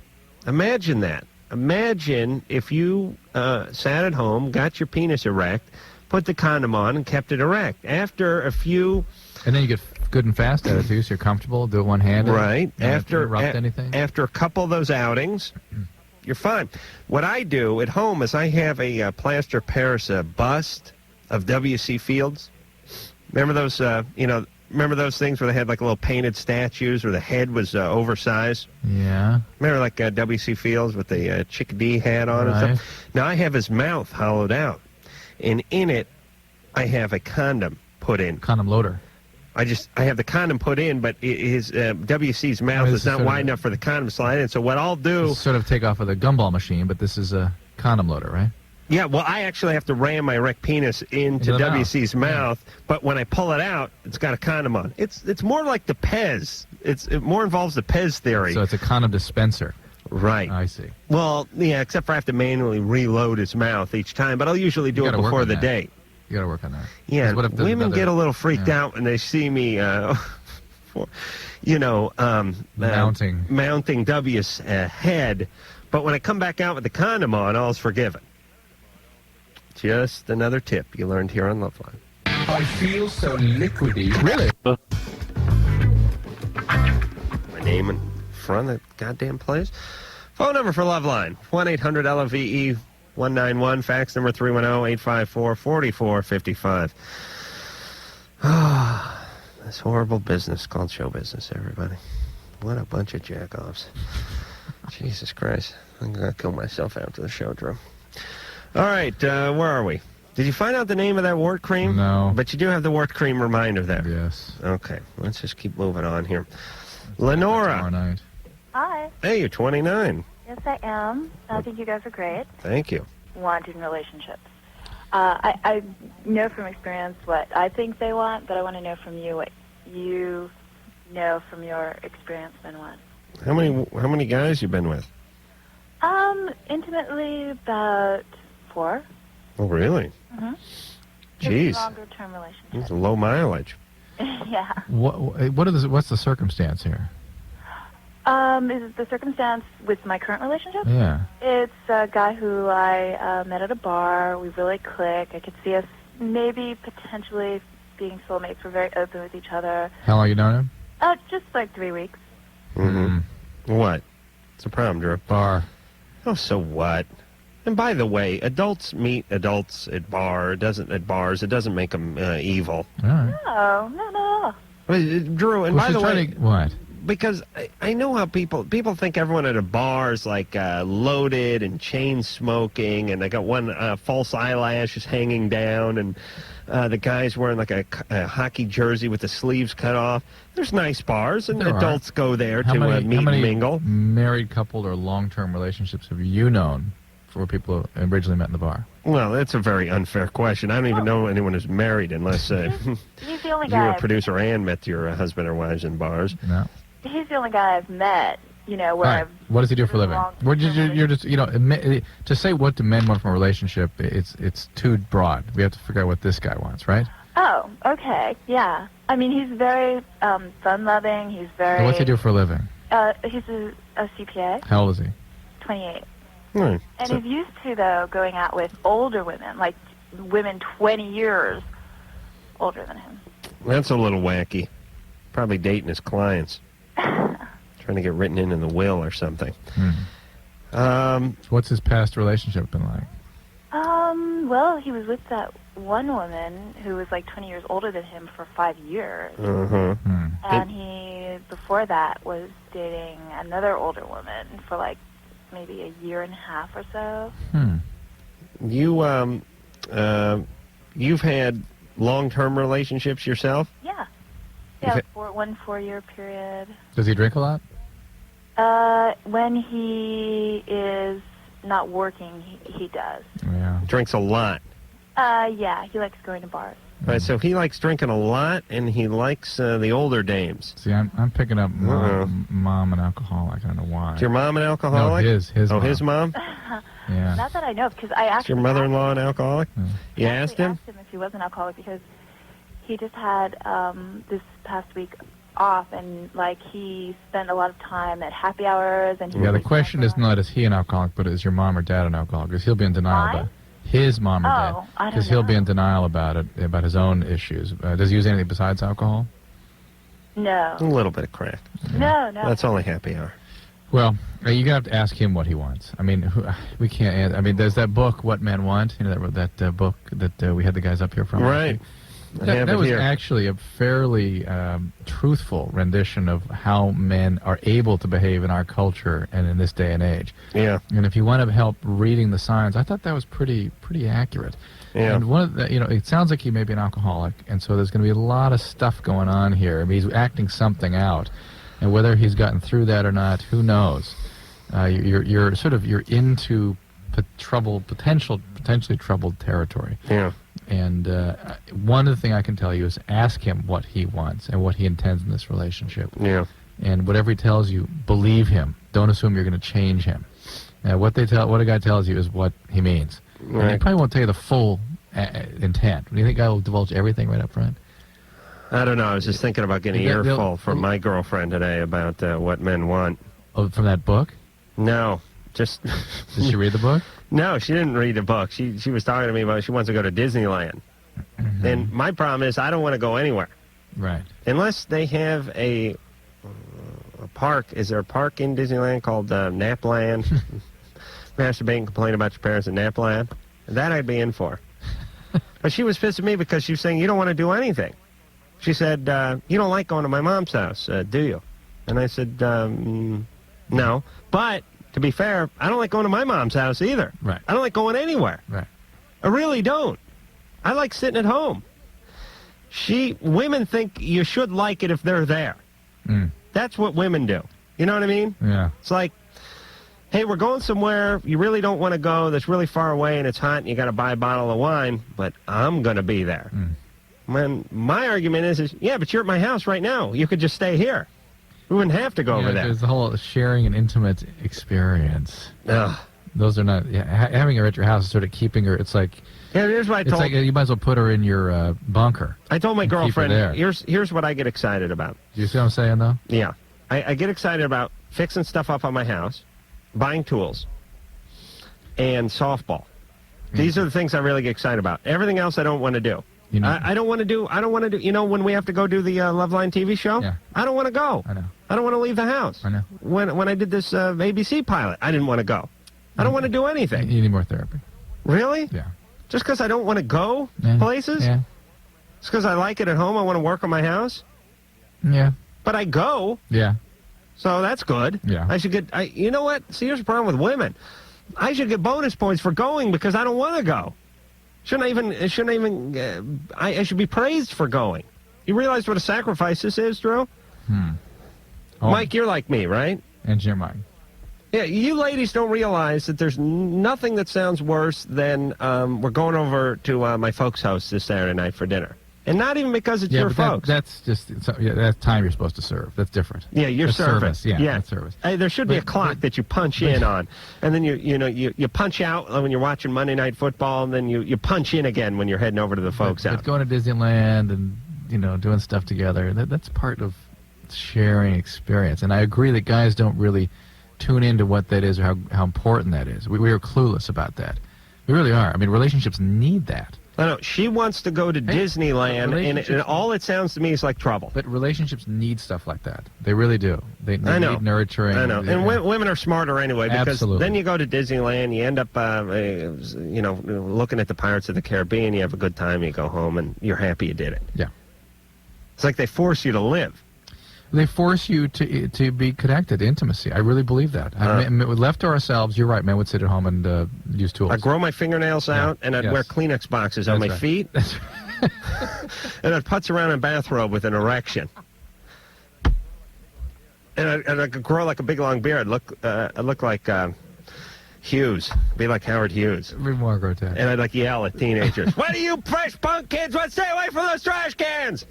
Imagine that. Imagine if you sat at home, got your penis erect, put the condom on, and kept it erect. After a few... And then you get good and fast at it, too, so you're comfortable. Do it one-handed. Right. After anything. After a couple of those outings, you're fine. What I do at home is I have a plaster Paris bust of W.C. Fields. Remember those, remember those things where they had like little painted statues where the head was oversized? Yeah. Remember like W.C. Fields with the chickadee hat on and Right. stuff? Now I have his mouth hollowed out, and in it I have a condom put in. Condom loader. I have the condom put in, but his WC's mouth is not wide enough for the condom to slide in. So what I'll do... Sort of take off of the gumball machine, but this is a condom loader, right? Yeah, well, I actually have to ram my erect penis into the WC's mouth, but when I pull it out, it's got a condom on. It's more like the Pez. It more involves the Pez theory. So it's a condom dispenser. Right. I see. Well, yeah, except for I have to manually reload his mouth each time, but I'll usually do it before the date. You got to work on that. Yeah, What if there's women another- get a little freaked out when they see me, mounting W's head. But when I come back out with the condom on, all's forgiven. Just another tip you learned here on Loveline. I feel so liquidy. Really? My name in front of the goddamn place. Phone number for Loveline, 1-800-LOVE-191. Fax number 310-854-4455. Ah, this horrible business called show business, everybody. What a bunch of jack-offs. Jesus Christ. I'm going to kill myself after the show, Drew. All right, where are we? Did you find out the name of that wart cream? No. But you do have the wart cream reminder there. Yes. Okay, let's just keep moving on here. Lenora. Tomorrow night. Hi. Hey, you're 29. Yes, I am. I think you guys are great. Thank you. Wanted in relationships. I know from experience what I think they want, but I want to know from you what you know from your experience and what. How many guys you been with? Intimately about 4. Oh, really? Mm-hmm. Jeez. Longer-term relationship. It's a low mileage. Yeah. What's the circumstance here? Is it the circumstance with my current relationship? Yeah. It's a guy who I met at a bar. We really click. I could see us maybe potentially being soulmates. We're very open with each other. How long you known him? Just like 3 weeks. Mm-hmm. What? It's a problem, Drew. Bar. Oh, so what? And by the way, adults meet adults at bars. It doesn't make them evil. All right. No. Drew, and by the way... What? Because I know how people think everyone at a bar is like loaded and chain smoking, and they got one false eyelash is hanging down, and the guy's wearing like a hockey jersey with the sleeves cut off. There's nice bars, and adults go there to meet and mingle. Married couple or long-term relationships have you known for people who originally met in the bar? Well, that's a very unfair question. I don't even know anyone who's married unless He's the only you guy. or producer Ann met your husband or wives in bars. No. He's the only guy I've met. Where Right. I've. What does he do for a living? You're just to say what do men want from a relationship, it's too broad. We have to figure out what this guy wants, right? Oh, okay, yeah. I mean, he's very fun-loving. He's very. And what's he do for a living? He's a CPA. How old is he? 28. Right. And he's used to, though, going out with older women, like women 20 years older than him. That's a little wacky. Probably dating his clients. Trying to get written in the will or something. So what's his past relationship been like? Well, he was with that one woman who was like 20 years older than him for 5 years. And he, before that, was dating another older woman for like maybe a year and a half or so. You've had long-term relationships yourself? Yeah. Yeah, 1 4-year period. Does he drink a lot? When he is not working, he does. Yeah. Drinks a lot. Yeah, he likes going to bars. Right, so he likes drinking a lot, and he likes the older dames. See, I'm picking up mom and alcoholic. I don't know why. Is your mom an alcoholic? No, his Oh, mom. his mom? Yeah. Not that I know, because I Is actually your mother-in-law an alcoholic? You asked him? asked him if he was an alcoholic because he just had this past week off, and like he spent a lot of time at happy hours. And he Yeah, the question is not is he an alcoholic, but is your mom or dad an alcoholic? Because he'll be in denial about it. His mom or dad. Because he'll be in denial about it, about his own issues. Does he use anything besides alcohol? No. A little bit of crack. No. That's only happy hour. Well, you're gonna have to ask him what he wants. I mean, we can't. I mean, there's that book, What Men Want. You know that book that we had the guys up here from. Right. That was actually a fairly truthful rendition of how men are able to behave in our culture and in this day and age. Yeah. And if you want to help reading the signs, I thought that was pretty accurate. Yeah. And one of the, it sounds like he may be an alcoholic, and so there's going to be a lot of stuff going on here. I mean, he's acting something out, and whether he's gotten through that or not, who knows? You're into potentially troubled territory. Yeah. And one of the things I can tell you is ask him what he wants and what he intends in this relationship. Yeah. And whatever he tells you, believe him. Don't assume you're going to change him. What a guy tells you is what he means. Right. And he probably won't tell you the full intent. Do you think a guy will divulge everything right up front? I don't know. I was just thinking about getting an earful from my girlfriend today about what men want. Oh, from that book? No. Just Did she read the book? No, she didn't read the book. She was talking to me about she wants to go to Disneyland. Mm-hmm. And my problem is I don't want to go anywhere. Right. Unless they have a park. Is there a park in Disneyland called Napland? Masturbate and complain about your parents at Napland. That I'd be in for. But she was pissed at me because she was saying, you don't want to do anything. She said, you don't like going to my mom's house, do you? And I said, no. But to be fair, I don't like going to my mom's house either. Right. I don't like going anywhere. Right. I really don't. I like sitting at home. Women think you should like it if they're there. Mm. That's what women do. You know what I mean? Yeah. It's like, hey, we're going somewhere you really don't want to go that's really far away and it's hot and you got to buy a bottle of wine, but I'm going to be there. Mm. My argument is, yeah, but you're at my house right now. You could just stay here. We wouldn't have to go over there. There's the whole sharing an intimate experience. Ugh. Those are not... Yeah, having her at your house is sort of keeping her... It's like... Yeah, here's what I it's told... like you might as well put her in your bunker. I told my girlfriend, there. here's what I get excited about. Do you see what I'm saying, though? Yeah. I get excited about fixing stuff up on my house, buying tools, and softball. These are the things I really get excited about. Everything else I don't want to do. I don't want to do, when we have to go do the Loveline TV show, yeah. I don't want to go. I know. I don't want to leave the house. I know. When I did this ABC pilot, I didn't want to go. I don't want to do anything. You need more therapy. Really? Yeah. Just because I don't want to go places? Yeah. Just because I like it at home, I want to work on my house? Yeah. But I go. Yeah. So that's good. Yeah. I should get, you know what? See, here's the problem with women. I should get bonus points for going because I don't want to go. I should be praised for going. You realize what a sacrifice this is, Drew? Oh. Mike, you're like me, right? Engineer Mike. Yeah, you ladies don't realize that there's nothing that sounds worse than we're going over to my folks' house this Saturday night for dinner. And not even because it's your folks. That's just that's time you're supposed to serve. That's different. Yeah, you're service. Yeah, that's service. Hey, there should be a clock that you punch in on, and then you punch out when you're watching Monday Night Football, and then you punch in again when you're heading over to the folks' house. But going to Disneyland and doing stuff together, that's part of sharing experience. And I agree that guys don't really tune into what that is or how important that is. We are clueless about that. We really are. I mean, relationships need that. I know. She wants to go to Disneyland, and all it sounds to me is like trouble. But relationships need stuff like that. They really do. They I know. need nurturing. I know. And women are smarter anyway, because Absolutely. then you go to Disneyland, you end up, looking at the Pirates of the Caribbean, you have a good time, you go home, and you're happy you did it. Yeah. It's like they force you to live. They force you to be connected, intimacy. I really believe that. Left to ourselves, you're right, men would sit at home and use tools. I'd grow my fingernails out, and I'd wear Kleenex boxes on my feet. That's right. And I'd putz around in a bathrobe with an erection. And I could grow like a big long beard. I'd look like Hughes. Be like Howard Hughes. Be more grotesque. And I'd like yell at teenagers. What do you fresh punk kids want? Stay away from those trash cans.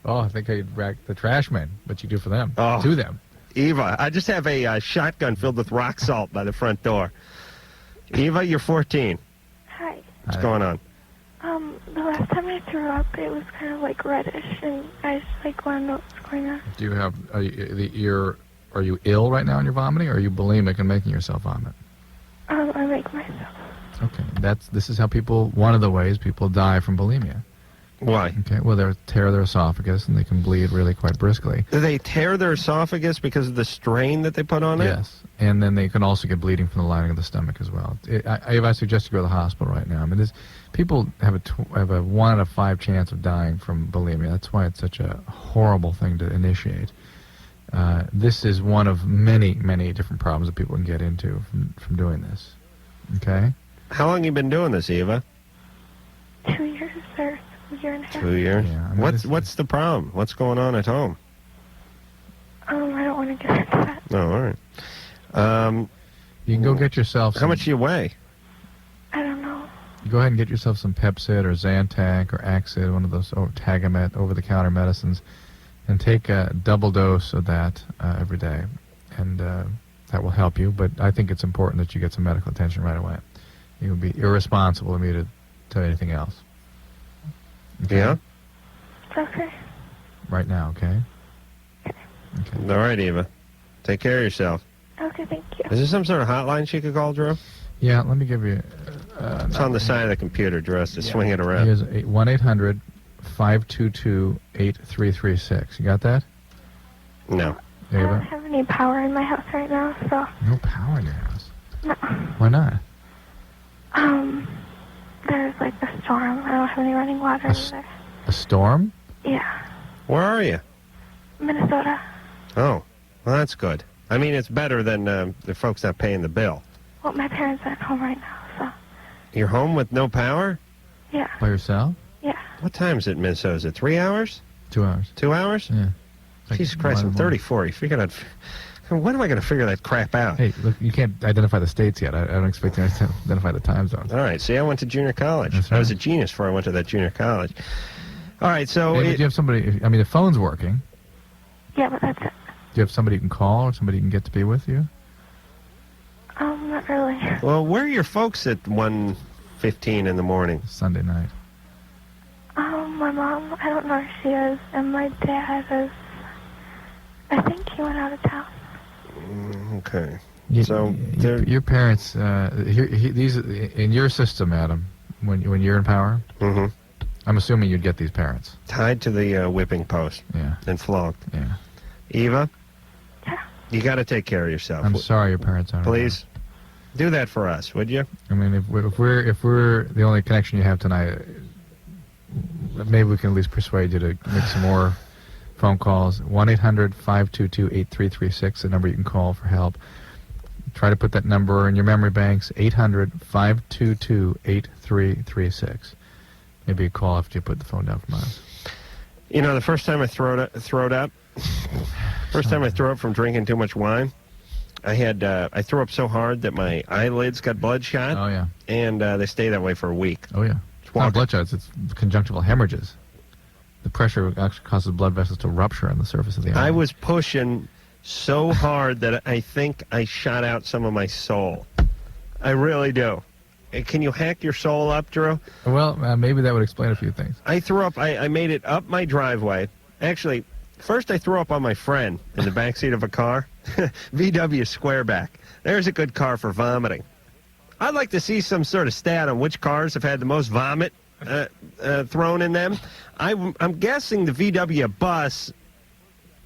Oh, I think I'd rack the trash men. What you do for them. Oh. To them. Eva, I just have a shotgun filled with rock salt by the front door. Eva, you're 14. Hi. What's going on? The last time I threw up, it was kind of like reddish, and I just like want to know what's going on. Do you have, are you ill right now and you're vomiting, or are you bulimic and making yourself vomit? I make myself. Okay, this is how one of the ways people die from bulimia. Why? Okay, well, they tear their esophagus and they can bleed really quite briskly. Do they tear their esophagus because of the strain that they put on it? Yes, and then they can also get bleeding from the lining of the stomach as well. I suggest you go to the hospital right now. I mean, people have a 1 out of 5 chance of dying from bulimia. That's why it's such a horrible thing to initiate. This is one of many, many different problems that people can get into from doing this. Okay? How long have you been doing this, Eva? 2 years or a year and a half. 2 years? Yeah, I mean, what's the problem? What's going on at home? I don't want to get into that. Oh, all right. You can go get yourself How much do you weigh? I don't know. Go ahead and get yourself some Pepcid or Zantac or Axid, one of those Tagamet over-the-counter medicines, and take a double dose of that every day, and that will help you. But I think it's important that you get some medical attention right away. It would be irresponsible of me to tell you anything else. Okay? Yeah? Okay. Right now, okay? All right, Eva. Take care of yourself. Okay, thank you. Is there some sort of hotline she could call, Drew? Yeah, let me give you... it's on the side of the computer, Drew, to swing it around. Here's 1-800-522-8336. You got that? No. I don't have any power in my house right now, so... No power in your house? No. Why not? There's like a storm. I don't have any running water either. A storm? Yeah. Where are you? Minnesota. Oh, well, that's good. I mean, it's better than the folks not paying the bill. Well, my parents aren't home right now, so... You're home with no power? Yeah. By yourself? Yeah. What time is it in Minnesota? Is it 3 hours? 2 hours. 2 hours? Yeah. Jesus Christ, I'm 34. You figure out... When am I going to figure that crap out? Hey, look, you can't identify the states yet. I don't expect you to identify the time zones. All right, see, I went to junior college. That's right. I was a genius before I went to that junior college. All right, so... Hey, do you have somebody... I mean, the phone's working. Yeah, but that's it. Do you have somebody you can call or somebody you can get to be with you? Not really. Well, where are your folks at 1:15 in the morning? Sunday night. My mom, I don't know where she is, and my dad is... I think he went out of town. Okay. So your parents, these in your system, Adam, when you're in power, I'm assuming you'd get these parents tied to the whipping post, and flogged. Yeah. Eva, you got to take care of yourself. I'm sorry, your parents aren't. Please, do that for us, would you? I mean, if we're the only connection you have tonight, maybe we can at least persuade you to make some more phone calls. 1-800-522-8336, the number you can call for help. Try to put that number in your memory banks. 800-522-8336. Maybe you call after you put the phone down from us. You know, the first time I threw up from drinking too much wine, I threw up so hard that my eyelids got bloodshot. Oh, yeah. And they stay that way for a week. Oh, yeah. It's not bloodshot, it's conjunctival hemorrhages. The pressure actually causes blood vessels to rupture on the surface of the eye. I was pushing so hard that I think I shot out some of my soul. I really do. Can you hack your soul up, Drew? Well, maybe that would explain a few things. I threw up. I made it up my driveway. Actually, first I threw up on my friend in the backseat of a car. VW Squareback. There's a good car for vomiting. I'd like to see some sort of stat on which cars have had the most vomit thrown in them. I'm guessing the VW bus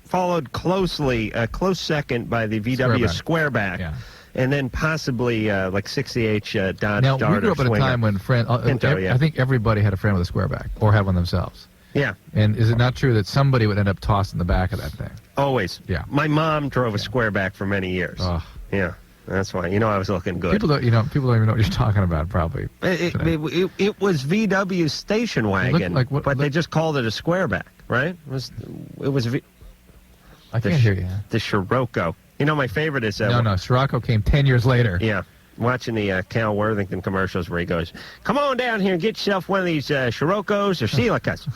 followed closely, a close second by the VW Squareback. Yeah. And then possibly like 60H Dodge Now, Dart. We grew up at a time when I think everybody had a friend with a Squareback or had one themselves. Yeah. And is it not true that somebody would end up tossed in the back of that thing? Always. Yeah. My mom drove a Squareback for many years. Oh. Yeah. That's why. You know, I was looking good. People don't even know what you're talking about, probably. It was VW's station wagon, but they just called it a Squareback, right? It was I can't hear you. The Scirocco. You know, my favorite is... No, Scirocco came 10 years later. Yeah. watching the Cal Worthington commercials where he goes, "Come on down here and get yourself one of these Scirocco's or Celicas."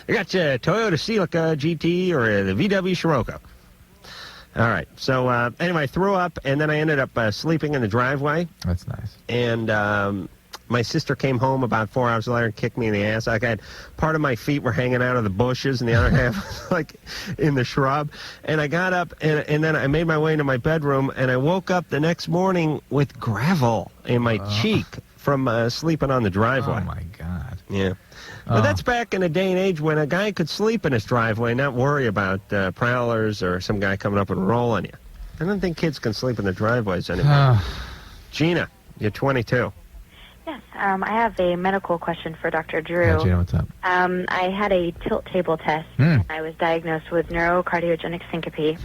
I got you a Toyota Celica GT or the VW Scirocco. All right. So anyway, I threw up, and then I ended up sleeping in the driveway. That's nice. And my sister came home about 4 hours later and kicked me in the ass. I had part of my feet were hanging out of the bushes, and the other half was like in the shrub. And I got up, and then I made my way into my bedroom, and I woke up the next morning with gravel in my cheek from sleeping on the driveway. Oh, my God. Yeah. But that's back in a day and age when a guy could sleep in his driveway and not worry about prowlers or some guy coming up and rolling you. I don't think kids can sleep in their driveways anymore. Gina, you're 22. Yes, I have a medical question for Dr. Drew. Hi, Gina, what's up? I had a tilt table test, and I was diagnosed with neurocardiogenic syncope,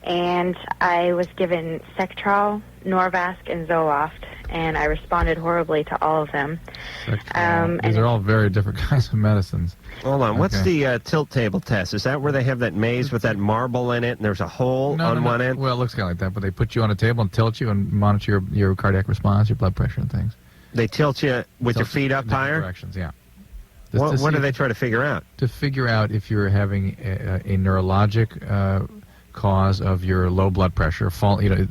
and I was given Sectrol, Norvasc, and Zoloft, and I responded horribly to all of them. These are all very different kinds of medicines. Hold on, what's the tilt table test? Is that where they have that maze with that marble in it, and there's a hole on one end? Well, it looks kind of like that, but they put you on a table and tilt you and monitor your cardiac response, your blood pressure and things. They tilt you with your feet up higher? Directions, yeah. What do they try to figure out? To figure out if you're having a neurologic cause of your low blood pressure.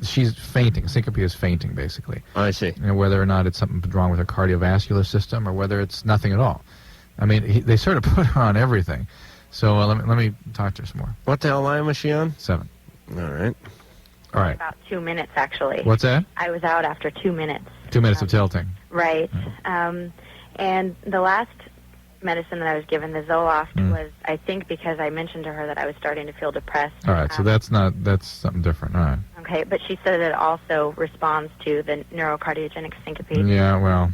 She's fainting. Syncope is fainting, basically. I see. Whether or not it's something wrong with her cardiovascular system or whether it's nothing at all. I mean, they sort of put her on everything. So let me talk to her some more. What the hell line was she on? 7. All right. All right. About 2 minutes, actually. What's that? I was out after 2 minutes. 2 minutes of tilting. Right. And the last medicine that I was given, the Zoloft, was, I think, because I mentioned to her that I was starting to feel depressed. All right, so that's something different. All right. Okay, but she said it also responds to the neurocardiogenic syncope. Yeah, well,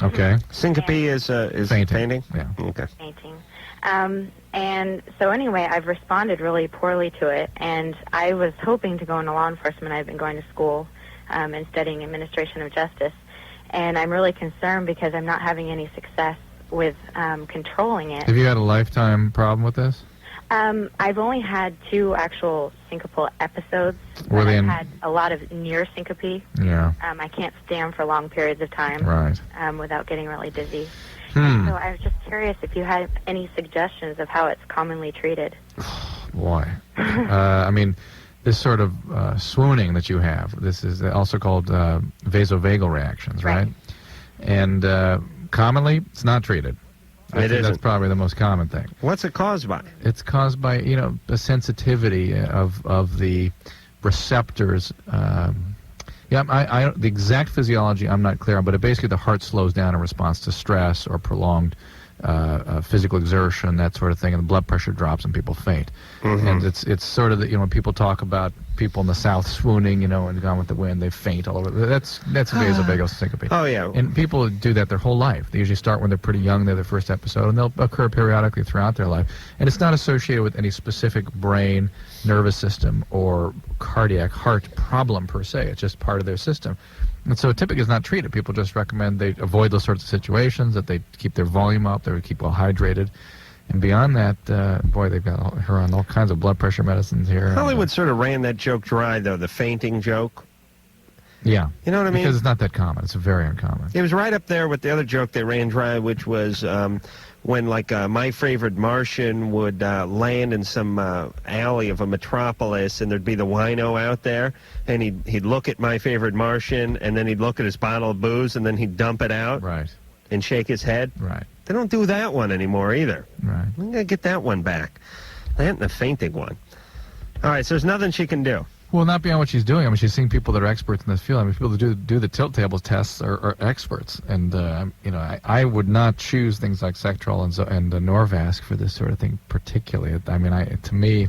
okay. Syncope is fainting? Yeah. Okay. Fainting. And so anyway, I've responded really poorly to it, and I was hoping to go into law enforcement. I've been going to school and studying administration of justice, and I'm really concerned because I'm not having any success with controlling it. Have you had a lifetime problem with this? I've only had 2 actual syncopal episodes. Were they I've had a lot of near syncope. Yeah. I can't stand for long periods of time. Right. Without getting really dizzy. So I was just curious if you had any suggestions of how it's commonly treated. Boy. I mean, this sort of swooning that you have, this is also called vasovagal reactions, right? And commonly, it's not treated. I think that's probably the most common thing. What's it caused by? It's caused by, a sensitivity of the receptors. The exact physiology I'm not clear on, but basically the heart slows down in response to stress or prolonged physical exertion, that sort of thing, and the blood pressure drops and people faint. And it's sort of when people talk about people in the South swooning, and Gone with the Wind, they faint all over. That's vasovagal syncope. Oh yeah. And people do that their whole life. They usually start when they're pretty young, they're their first episode, and they'll occur periodically throughout their life. And it's not associated with any specific brain, nervous system, or cardiac heart problem per se. It's just part of their system. And so typically it's not treated. People just recommend they avoid those sorts of situations, that they keep their volume up, they keep well hydrated. And beyond that, boy, they've got her on all kinds of blood pressure medicines here. Hollywood sort of ran that joke dry, though, the fainting joke. Yeah. You know what I mean? Because it's not that common. It's very uncommon. It was right up there with the other joke they ran dry, which was when, My Favorite Martian would land in some alley of a metropolis, and there'd be the wino out there, and he'd look at My Favorite Martian, and then he'd look at his bottle of booze, and then he'd dump it out. Right. And shake his head. Right. They don't do that one anymore either. Right. I'm going to get that one back. That and the fainting one. All right, so there's nothing she can do. Well, not beyond what she's doing. I mean, she's seeing people that are experts in this field. I mean, people that do the tilt tables tests are experts. And, I would not choose things like Sectrol and Norvasc for this sort of thing particularly. I mean, to me,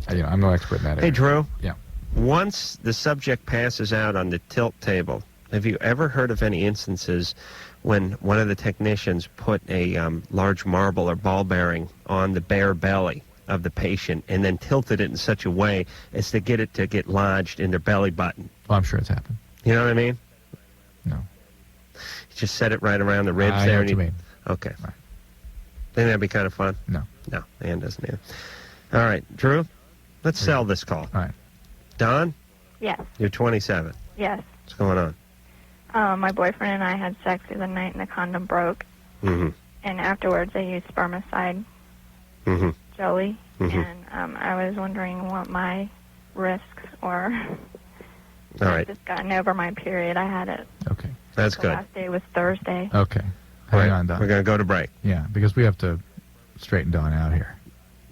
I'm no expert in that area. Hey, Drew. Yeah. Once the subject passes out on the tilt table, have you ever heard of any instances when one of the technicians put a large marble or ball bearing on the bare belly of the patient and then tilted it in such a way as to get it to get lodged in their belly button? Well, I'm sure it's happened. You know what I mean? No. You just set it right around the ribs I there. know what you mean. Okay. Right. Think that'd be kind of fun? No. No, Ann doesn't either. All right, Drew, let's sell this call. All right. Don? Yes. You're 27. Yes. What's going on? My boyfriend and I had sex the other night and the condom broke. Mm-hmm. And afterwards I used spermicide jelly. And I was wondering what my risks were. All right. I've just gotten over my period. I had it. Okay. That's The good. last day was Thursday. Okay. Hang on, Don. We're going to go to break. Yeah, because we have to straighten Don out here.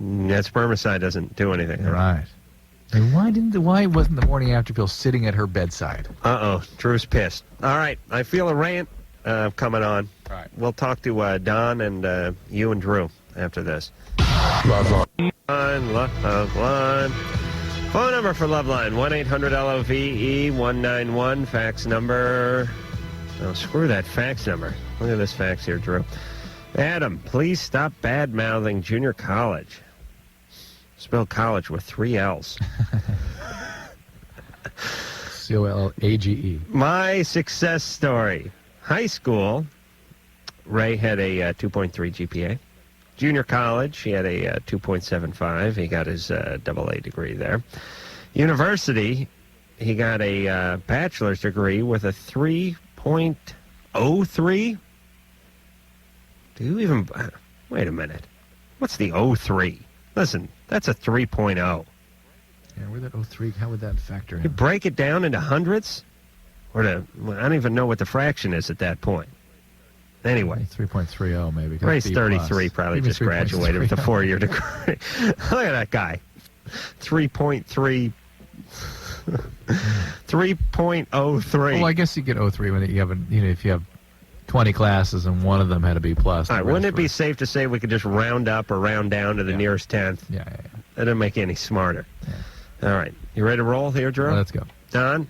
That spermicide doesn't do anything. Right. And why wasn't the morning after pill sitting at her bedside? Uh-oh. Drew's pissed. All right. I feel a rant coming on. All right. We'll talk to Don and you and Drew after this. Loveline. Phone number for Loveline, 1-800-LOVE-191. Fax number. Oh, screw that fax number. Look at this fax here, Drew. Adam, please stop bad-mouthing junior college. Spell college with 3 L's. C-O-L-A-G-E. My success story. High school, Ray had a 2.3 GPA. Junior college, he had a 2.75. He got his AA degree there. University, he got a bachelor's degree with a 3.03. Do you even... Wait a minute. What's the 03? Listen, that's a 3.0. Yeah, where that 03, how would that factor in? You break it down into hundreds? I don't even know what the fraction is at that point. Anyway. 3.30 maybe. Ray's 33, probably just graduated with a 4-year degree. Look at that guy. 3.3... 3.03. Well, I guess you get 03 when you have if you have 20 classes and one of them had a B+. All right, wouldn't it be safe to say we could just round up or round down to the nearest tenth? Yeah. That doesn't make you any smarter. Yeah. All right. You ready to roll here, Drew? Well, let's go. Don?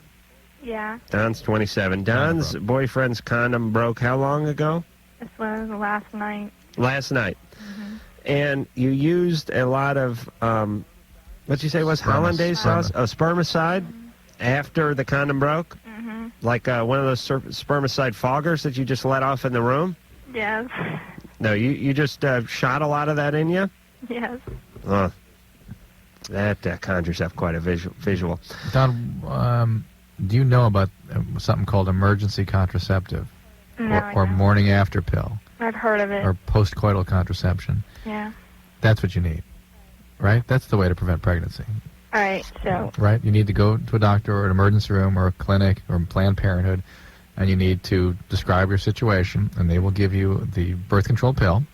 Yeah. Don's 27. Don's boyfriend's condom broke how long ago? This was last night. Last night. And you used a lot of, what'd you say it was? Hollandaise sauce? Oh, spermicide after the condom broke? Like one of those spermicide foggers that you just let off in the room? Yes. No, you just shot a lot of that in you? Yes. Oh, that conjures up quite a visual. Don, do you know about something called emergency contraceptive? No, or morning after pill? I've heard of it. Or postcoital contraception? Yeah. That's what you need, right? That's the way to prevent pregnancy. All right, so... Right? You need to go to a doctor or an emergency room or a clinic or Planned Parenthood, and you need to describe your situation, and they will give you the birth control pill.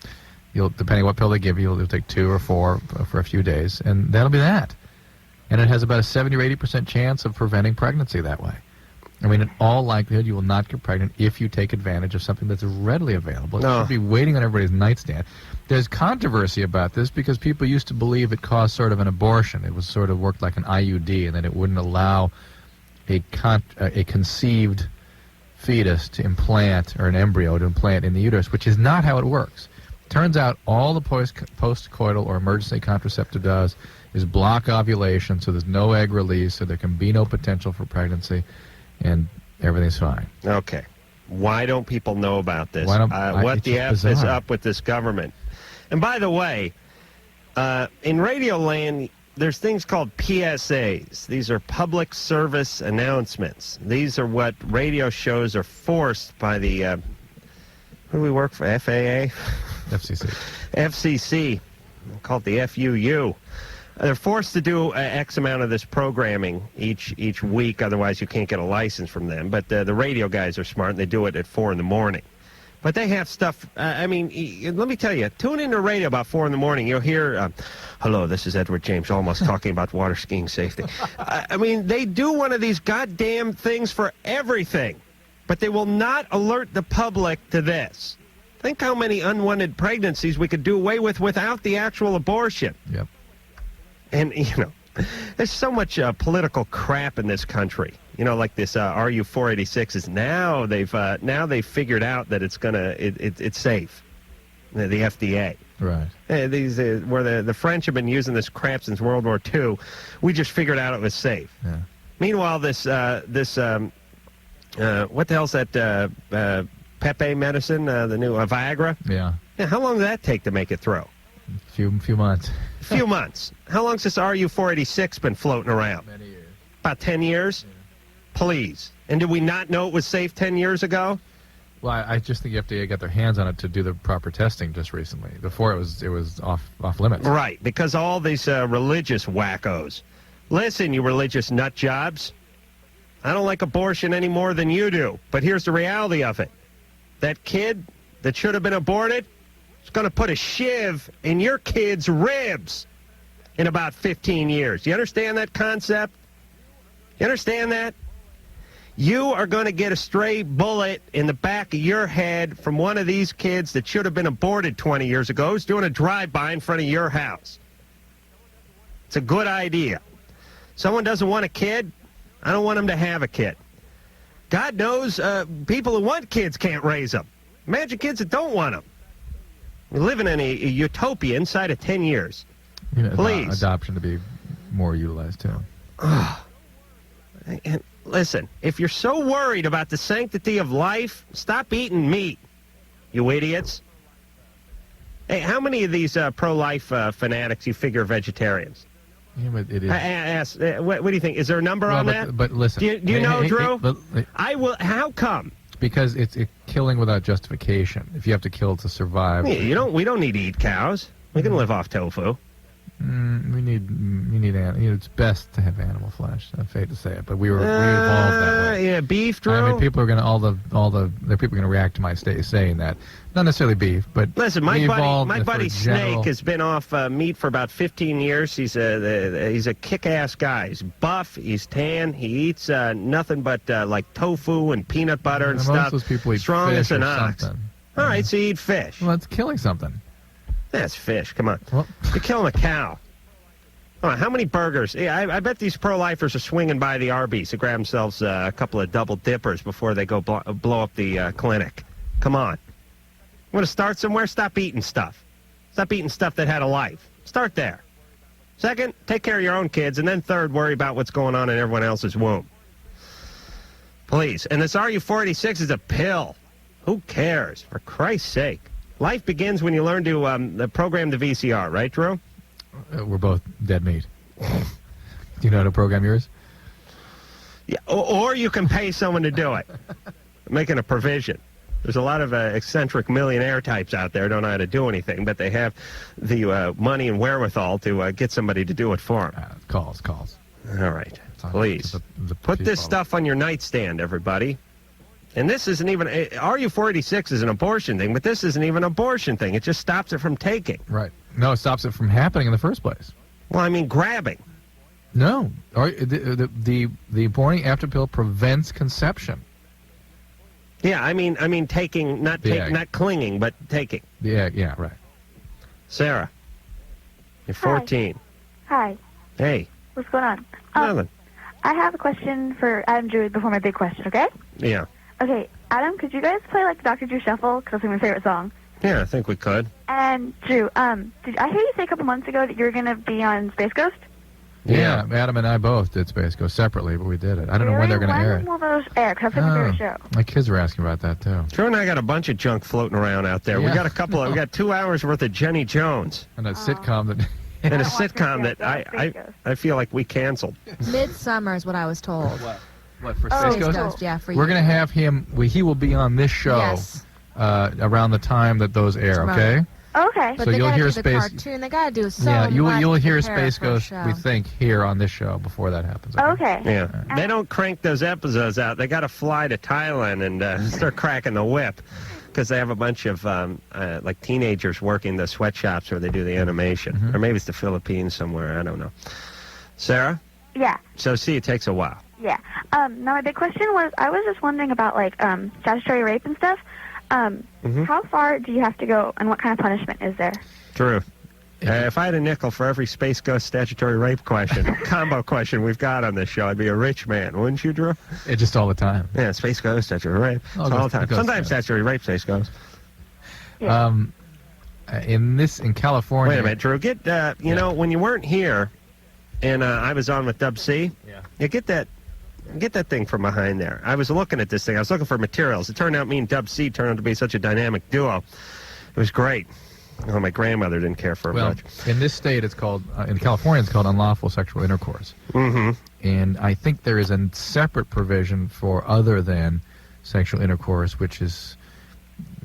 Depending on what pill they give you, you'll take 2 or 4 for a few days, and that'll be that. And it has about a 70 or 80% chance of preventing pregnancy that way. I mean, in all likelihood, you will not get pregnant if you take advantage of something that's readily available. It should be waiting on everybody's nightstand. There's controversy about this because people used to believe it caused sort of an abortion. It was sort of worked like an IUD, and that it wouldn't allow a conceived fetus to implant, or an embryo to implant in the uterus, which is not how it works. Turns out all the postcoital or emergency contraceptive does is block ovulation, so there's no egg release, so there can be no potential for pregnancy, and everything's fine. Okay. Why don't people know about this? What the F is up with this government? And by the way, in Radio Land, there's things called PSAs. These are public service announcements. These are what radio shows are forced by the, who do we work for, FAA? FCC. FCC. Call it the FUU. They're forced to do X amount of this programming each week, otherwise you can't get a license from them. But the radio guys are smart, and they do it at 4 in the morning. But they have stuff, I mean, let me tell you, tune into radio about 4 in the morning. You'll hear, hello, this is Edward James almost talking about water skiing safety. I mean, they do one of these goddamn things for everything, but they will not alert the public to this. Think how many unwanted pregnancies we could do away with without the actual abortion. Yep. And, there's so much political crap in this country. Like this RU 486 is now they've figured out that it's it's safe. The FDA. Right. These where the French have been using this crap since World War II. We just figured out it was safe. Yeah. Meanwhile, what the hell's that Pepe medicine, the new Viagra? Yeah. How long did that take to make it through? Few months. Few months. How long's this RU 486 been floating around? Many years. About 10 years? Please. And did we not know it was safe 10 years ago? Well, I just think the FDA got their hands on it to do the proper testing just recently. Before it was off limits. Right, because all these religious wackos. Listen, you religious nut jobs. I don't like abortion any more than you do. But here's the reality of it. That kid that should have been aborted is going to put a shiv in your kid's ribs in about 15 years. You understand that concept? You understand that? You are going to get a stray bullet in the back of your head from one of these kids that should have been aborted 20 years ago who's doing a drive-by in front of your house. It's a good idea. Someone doesn't want a kid, I don't want them to have a kid. God knows people who want kids can't raise them. Imagine kids that don't want them. We're living in a utopia inside of 10 years. Please. Adoption to be more utilized, too. And listen, if you're so worried about the sanctity of life, stop eating meat, you idiots. Hey, how many of these pro-life fanatics you figure are vegetarians? Yeah, but it is. What do you think? Is there a number on that? But listen. Do you know, Drew? I will. How come? Because it's killing without justification. If you have to kill to survive. Yeah, we don't need to eat cows. We can live off tofu. We need it's best to have animal flesh. I hate to say it, but we evolved that way. Yeah, beef, Drew. I mean, people are going to people are going to react to my saying that. Not necessarily beef, but listen, my buddy Snake has been off meat for about 15 years. He's a kick-ass guy. He's buff. He's tan. He eats nothing but like tofu and peanut butter and stuff. Most of those people eat strong fish as an or ox. something. All right, so you eat fish. Well, it's killing something. That's fish. Come on. Well, you're killing a cow. Come on, how many burgers? Yeah, I bet these pro-lifers are swinging by the Arby's to grab themselves a couple of double dippers before they go blow up the clinic. Come on. You want to start somewhere? Stop eating stuff. Stop eating stuff that had a life. Start there. Second, take care of your own kids. And then third, worry about what's going on in everyone else's womb. Please. And this RU-486 is a pill. Who cares? For Christ's sake. Life begins when you learn to program the VCR, right, Drew? We're both dead meat. Do you know how to program yours? Yeah, or you can pay someone to do it. Making a provision. There's a lot of eccentric millionaire types out there who don't know how to do anything, but they have the money and wherewithal to get somebody to do it for them. Calls. All right. Please. Put this stuff on your nightstand, everybody. And this isn't even, RU-486 is an abortion thing, but this isn't even an abortion thing. It just stops it from taking. Right. No, it stops it from happening in the first place. Well, I mean, grabbing. No. The morning after pill prevents conception. Yeah, I mean taking, not clinging, but taking. Yeah, right. Sarah, you're 14. Hi. Hey. What's going on? Nothing. I have a question for Adam Drew before my big question, okay? Yeah. Okay, Adam, could you guys play, like, Dr. Drew Shuffle? Because that's my favorite song. Yeah, I think we could. And, Drew, did I hear you say a couple months ago that you were going to be on Space Ghost? Yeah, Adam and I both did Space Ghost separately, but we did it. I don't know when they're going to air it. When will those air? Because that's my favorite show. My kids were asking about that, too. Drew and I got a bunch of junk floating around out there. Yeah. We got 2 hours worth of Jenny Jones. And a sitcom that... and a sitcom that I feel like we canceled. Midsummer is what I was told. What for Space Ghost? Yeah, for We're going to have him. He will be on this show Yes. around the time that those air. Okay. Okay. But So they you'll gotta hear do Space. the cartoon. They gotta do so Yeah, you'll much hear to prepare Space for a Ghost. show. We think here on this show before that happens. Okay. Yeah. They don't crank those episodes out. They got to fly to Thailand and start cracking the whip because they have a bunch of like teenagers working the sweatshops where they do the animation. Or maybe it's the Philippines somewhere. I don't know. Sarah? Yeah. So, see, it takes a while. Yeah. Now, my big question was, I was just wondering about, like, statutory rape and stuff. How far do you have to go, and what kind of punishment is there? Drew, if I had a nickel for every Space Ghost statutory rape question, combo question we've got on this show, I'd be a rich man, wouldn't you, Drew? Just all the time. Yeah, Space Ghost, statutory rape. It's all the time. Sometimes statutory rape, Space Ghost. Yeah. In California... Wait a minute, Drew. Get, you know, when you weren't here, and I was on with Dub C, get that thing from behind there. I was looking at this thing. I was looking for materials. It turned out me and Dub C turned out to be such a dynamic duo. It was great. Oh, my grandmother didn't care for it much. In this state, it's called, in California, it's called unlawful sexual intercourse. Mm-hmm. And I think there is a separate provision for other than sexual intercourse, which is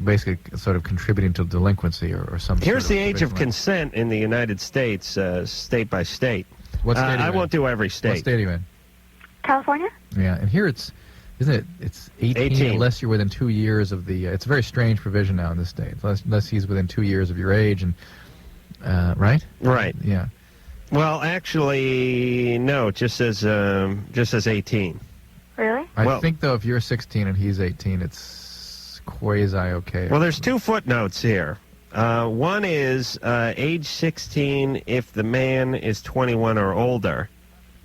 basically sort of contributing to delinquency or some Here's sort the age of consent in the United States, state by state. What state are you I in? won't do every state. What state are you in? California? Yeah, and here it's, isn't it? It's 18 unless you're within 2 years of the. It's a very strange provision now in this state, unless he's within 2 years of your age, and right? Right. Yeah. Well, actually, no. It just says 18. Really? I think though, if you're 16 and he's 18, it's quasi okay. Well, there's two footnotes here. One is age 16 if the man is 21 or older.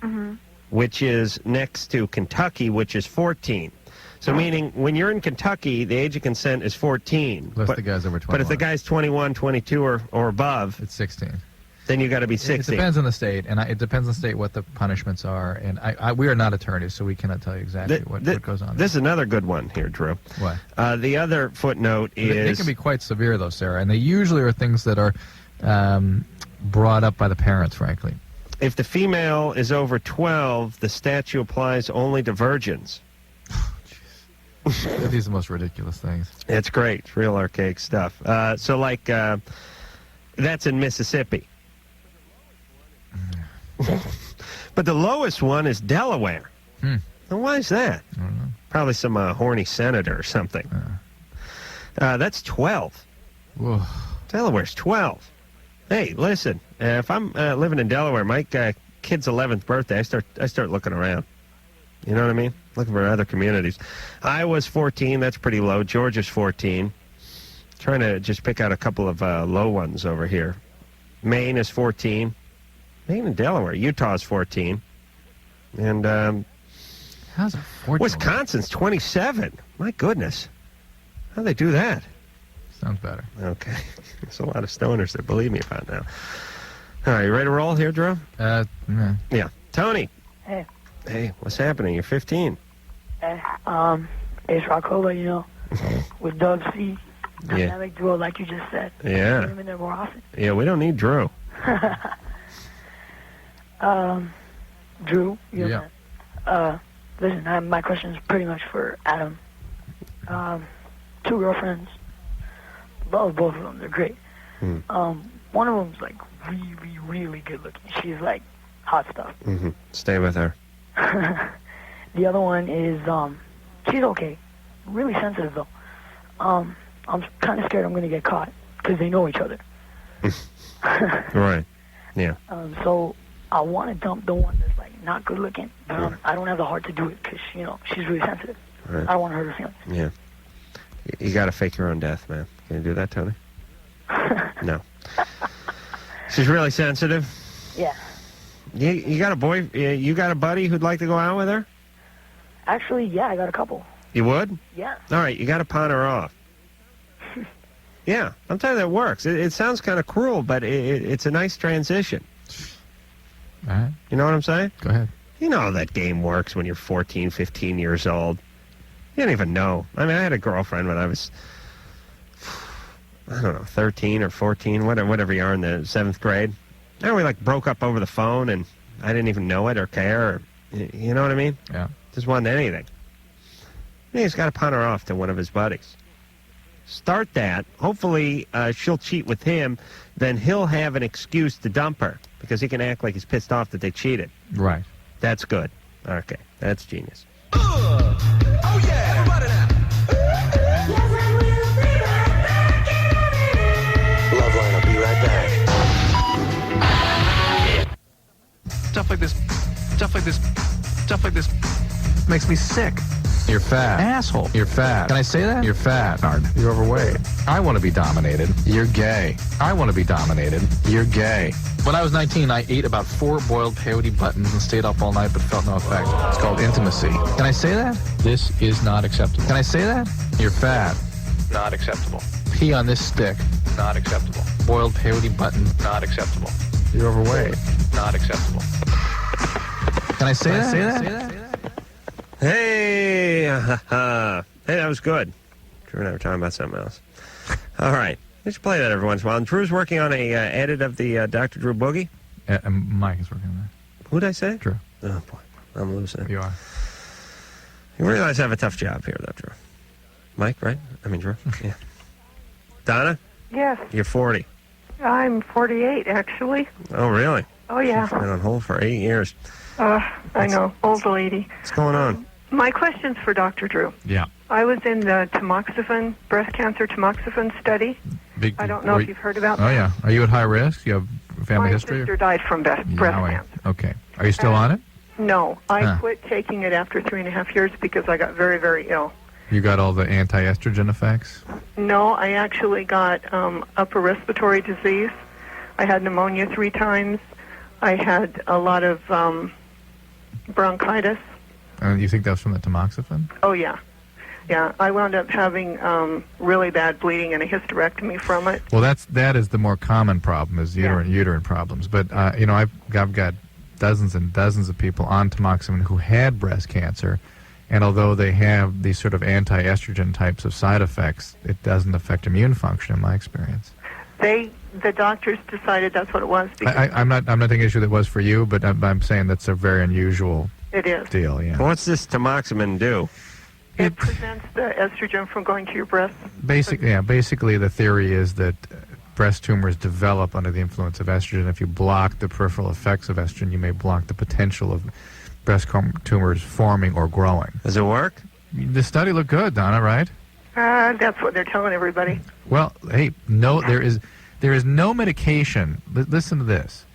Mm-hmm. Which is next to Kentucky, which is 14. So meaning when you're in Kentucky, the age of consent is 14. Unless the guy's over 21. But if the guy's 21, 22, or above, it's 16. Then you got to be 16. It depends on the state, and it depends on the state what the punishments are. And we are not attorneys, so we cannot tell you exactly what goes on. This is another good one here, Drew. What? The other footnote is... They can be quite severe, though, Sarah, and they usually are things that are brought up by the parents, frankly. If the female is over 12, the statute applies only to virgins. These are the most ridiculous things. It's great. It's real archaic stuff. So, like, that's in Mississippi. But the lowest one is Delaware. Hmm. Now, why is that? I don't know. Probably some horny senator or something. That's 12. Whoa. Delaware's 12. Hey, listen, if I'm living in Delaware, my kid's 11th birthday, I start looking around. You know what I mean? Looking for other communities. Iowa's 14. That's pretty low. Georgia's 14. Trying to just pick out a couple of low ones over here. Maine is 14. Maine and Delaware. Utah's 14. And how's it 14? Wisconsin's 27. My goodness. How'd they do that? Sounds better. Okay. There's a lot of stoners that believe me about now. All right, you ready to roll here, Drew? Yeah. Tony. Hey. Hey, what's happening? You're 15. Hey, it's Rockola, you know, with Doug C. Dynamic duo, like you just said. Yeah. Get him in there more often. Yeah, we don't need Drew. Drew, you listen, my question is pretty much for Adam. 2 girlfriends. Love both of them. They're great. One of them's like really, really good looking. She's like hot stuff. Mm-hmm. Stay with her. The other one is she's okay. Really sensitive though. I'm kind of scared I'm going to get caught because they know each other. Right. Yeah. So I want to dump the one that's like not good looking, but I don't have the heart to do it because she's really sensitive. Right. I don't want to hurt her feelings. Yeah. You got to fake your own death, man. Can you do that, Tony? No. She's really sensitive. Yeah. You got a boy? You got a buddy who'd like to go out with her? Actually, yeah, I got a couple. You would? Yeah. All right, you got to pawn her off. Yeah, I'm telling you that works. It sounds kind of cruel, but it's a nice transition. All right. You know what I'm saying? Go ahead. You know how that game works when you're 14, 15 years old. You don't even know. I mean, I had a girlfriend when I was, I don't know, 13 or 14, whatever you are in the 7th grade. And we, like, broke up over the phone, and I didn't even know it or care. Or, you know what I mean? Yeah. Just wanted anything. He's got to pawn her off to one of his buddies. Start that. Hopefully she'll cheat with him. Then he'll have an excuse to dump her because he can act like he's pissed off that they cheated. Right. That's good. Okay. That's genius. Oh, yeah. Everybody now. Loveline will be right back. Stuff like this makes me sick. You're fat. Asshole. You're fat. Can I say that? You're fat. You're overweight. I want to be dominated. You're gay. I want to be dominated. You're gay. When I was 19, I ate about 4 boiled peyote buttons and stayed up all night but felt no effect. It's called intimacy. Can I say that? This is not acceptable. Can I say that? You're fat. Not acceptable. Pee on this stick. Not acceptable. Boiled peyote button. Not acceptable. You're overweight. Not acceptable. Can I say that? Say that? Hey, hey, that was good. Drew and I were talking about something else. All right. They should play that every once in a while. And Drew's working on a edit of the Dr. Drew Boogie. Mike is working on that. Who'd I say? Drew. Oh, boy. I'm losing it. You are. You realize I have a tough job here, though, Drew. Mike, right? I mean, Drew. Yeah. Donna? Yes. You're 40. I'm 48, actually. Oh, really? Oh, yeah. Been on hold for 8 years. I know. Old lady. What's going on? My question's for Dr. Drew. Yeah. I was in the tamoxifen, breast cancer tamoxifen study. I don't know if you've heard about that. Oh, yeah. Are you at high risk? You have family My history? sister died from breast cancer. Okay. Are you still on it? No. I quit taking it after 3.5 years because I got very, very ill. You got all the anti-estrogen effects? No, I actually got upper respiratory disease. I had pneumonia 3 times. I had a lot of bronchitis. You think that's from the tamoxifen? Oh, yeah. Yeah, I wound up having really bad bleeding and a hysterectomy from it. Well, that is the more common problem, is uterine problems. But, I've got dozens and dozens of people on tamoxifen who had breast cancer, and although they have these sort of anti-estrogen types of side effects, it doesn't affect immune function in my experience. The doctors decided that's what it was. I'm not taking issue that was for you, but I'm saying that's a very unusual It is. deal. Yeah. What's this tamoxifen do? It prevents the estrogen from going to your breast. Basically, the theory is that breast tumors develop under the influence of estrogen. If you block the peripheral effects of estrogen, you may block the potential of breast tumors forming or growing. Does it work? The study looked good, Donna, right? That's what they're telling everybody. Well, hey, no, there is no medication. Listen to this.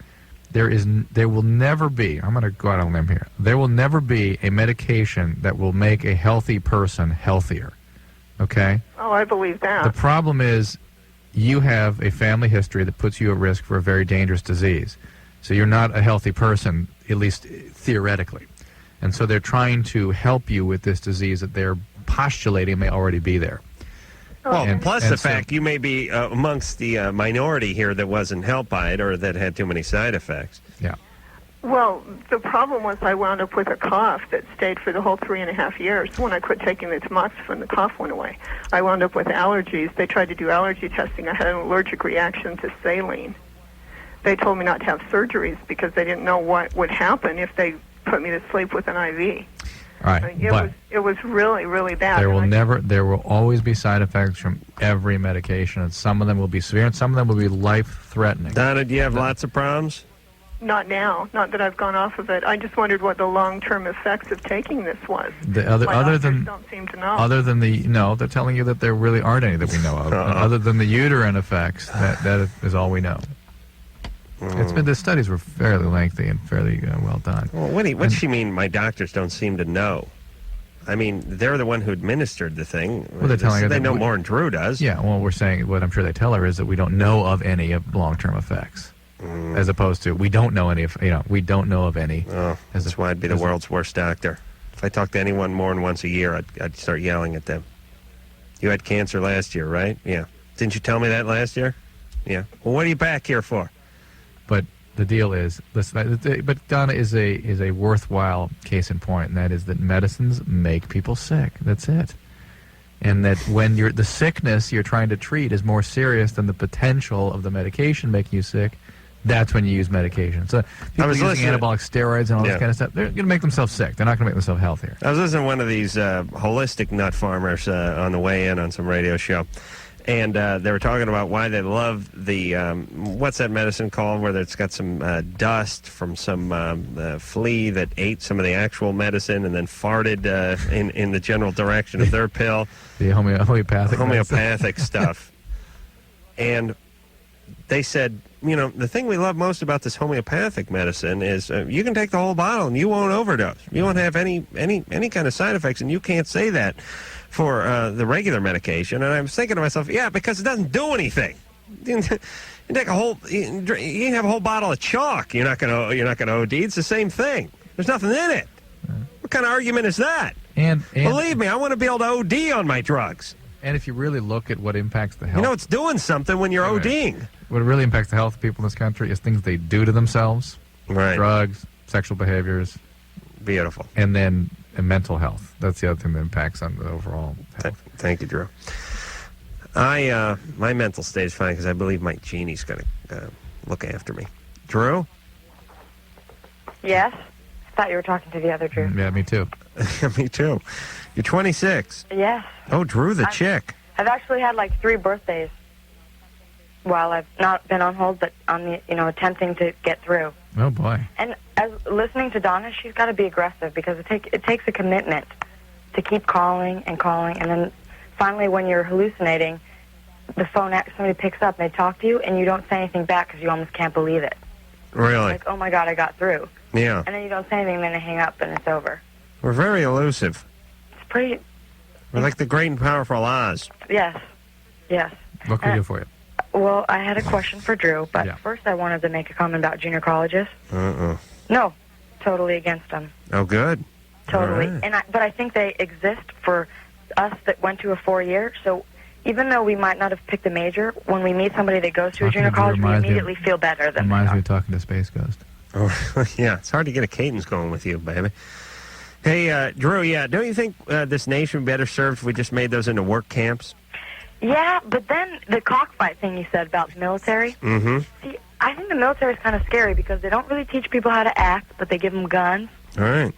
There will never be, I'm going to go out on a limb here, there will never be a medication that will make a healthy person healthier. Okay? Oh, I believe that. The problem is you have a family history that puts you at risk for a very dangerous disease. So you're not a healthy person, at least theoretically. And so they're trying to help you with this disease that they're postulating may already be there. Well, plus the fact you may be amongst the minority here that wasn't helped by it or that had too many side effects. Yeah. Well, the problem was I wound up with a cough that stayed for the whole 3.5 years. When I quit taking the tamoxifen, the cough went away. I wound up with allergies. They tried to do allergy testing. I had an allergic reaction to saline. They told me not to have surgeries because they didn't know what would happen if they put me to sleep with an IV. All right, It was really, really bad. There will always be side effects from every medication, and some of them will be severe, and some of them will be life-threatening. Donna, do you have lots of problems? Not now. Not that I've gone off of it. I just wondered what the long-term effects of taking this was. Other than don't seem to know. They're telling you that there really aren't any that we know of. Other than the uterine effects, that is all we know. The studies were fairly lengthy and fairly well done. Well, what does she mean? My doctors don't seem to know. I mean, they're the one who administered the thing. Well, they're telling her they know more than Drew does. Yeah. Well, we're saying what I'm sure they tell her is that we don't know of any of long-term effects, as opposed to we don't know any of we don't know of any. Oh, that's why I'd be the world's worst doctor. If I talked to anyone more than once a year, I'd start yelling at them. You had cancer last year, right? Yeah. Didn't you tell me that last year? Yeah. Well, what are you back here for? But the deal is, but Donna is a worthwhile case in point, and that is that medicines make people sick. That's it. And that when the sickness you're trying to treat is more serious than the potential of the medication making you sick, that's when you use medication. So people using anabolic steroids and all this kind of stuff, they're going to make themselves sick. They're not going to make themselves healthier. I was listening to one of these holistic nut farmers on the way in on some radio show. And they were talking about why they love the, what's that medicine called, where it's got some dust from some flea that ate some of the actual medicine and then farted in the general direction of their pill. The homeopathic stuff. And they said, the thing we love most about this homeopathic medicine is you can take the whole bottle and you won't overdose. You won't have any kind of side effects, and you can't say that for the regular medication. And I was thinking to myself, yeah, because it doesn't do anything. You take you can have a whole bottle of chalk. You're not gonna OD. It's the same thing. There's nothing in it. What kind of argument is that? And believe me, I want to be able to OD on my drugs. And if you really look at what impacts the health, it's doing something when you're ODing. What really impacts the health of people in this country is things they do to themselves, drugs, sexual behaviors. Beautiful. And then mental health. That's the other thing that impacts on the overall health. Thank you, Drew. My mental state is fine because I believe my genie's going to look after me. Drew? Yes? I thought you were talking to the other Drew. Yeah, me too. Me too. You're 26. Yes. Oh, Drew the chick. I've actually had like 3 birthdays while I've not been on hold, but on the, attempting to get through. Oh, boy. And as listening to Donna, she's got to be aggressive because it takes a commitment to keep calling, and then finally when you're hallucinating, the phone, somebody picks up and they talk to you, and you don't say anything back because you almost can't believe it. Really? Like, oh my God, I got through. Yeah. And then you don't say anything, and then they hang up and it's over. We're very elusive. It's pretty... We're like the great and powerful Oz. Yes. Yes. What can we do for you? Well, I had a question for Drew, but first I wanted to make a comment about junior colleges. No, totally against them. Oh, good. Totally. All right. But I think they exist for us that went to a 4-year. So even though we might not have picked a major, when we meet somebody that goes to a junior college, we immediately feel better than reminds me of talking to Space Ghost. Oh, yeah. It's hard to get a cadence going with you, baby. Hey, Drew, don't you think this nation would be better served if we just made those into work camps? Yeah, but then the cockfight thing you said about the military. Mm-hmm. See, I think the military is kind of scary because they don't really teach people how to act, but they give them guns. All right.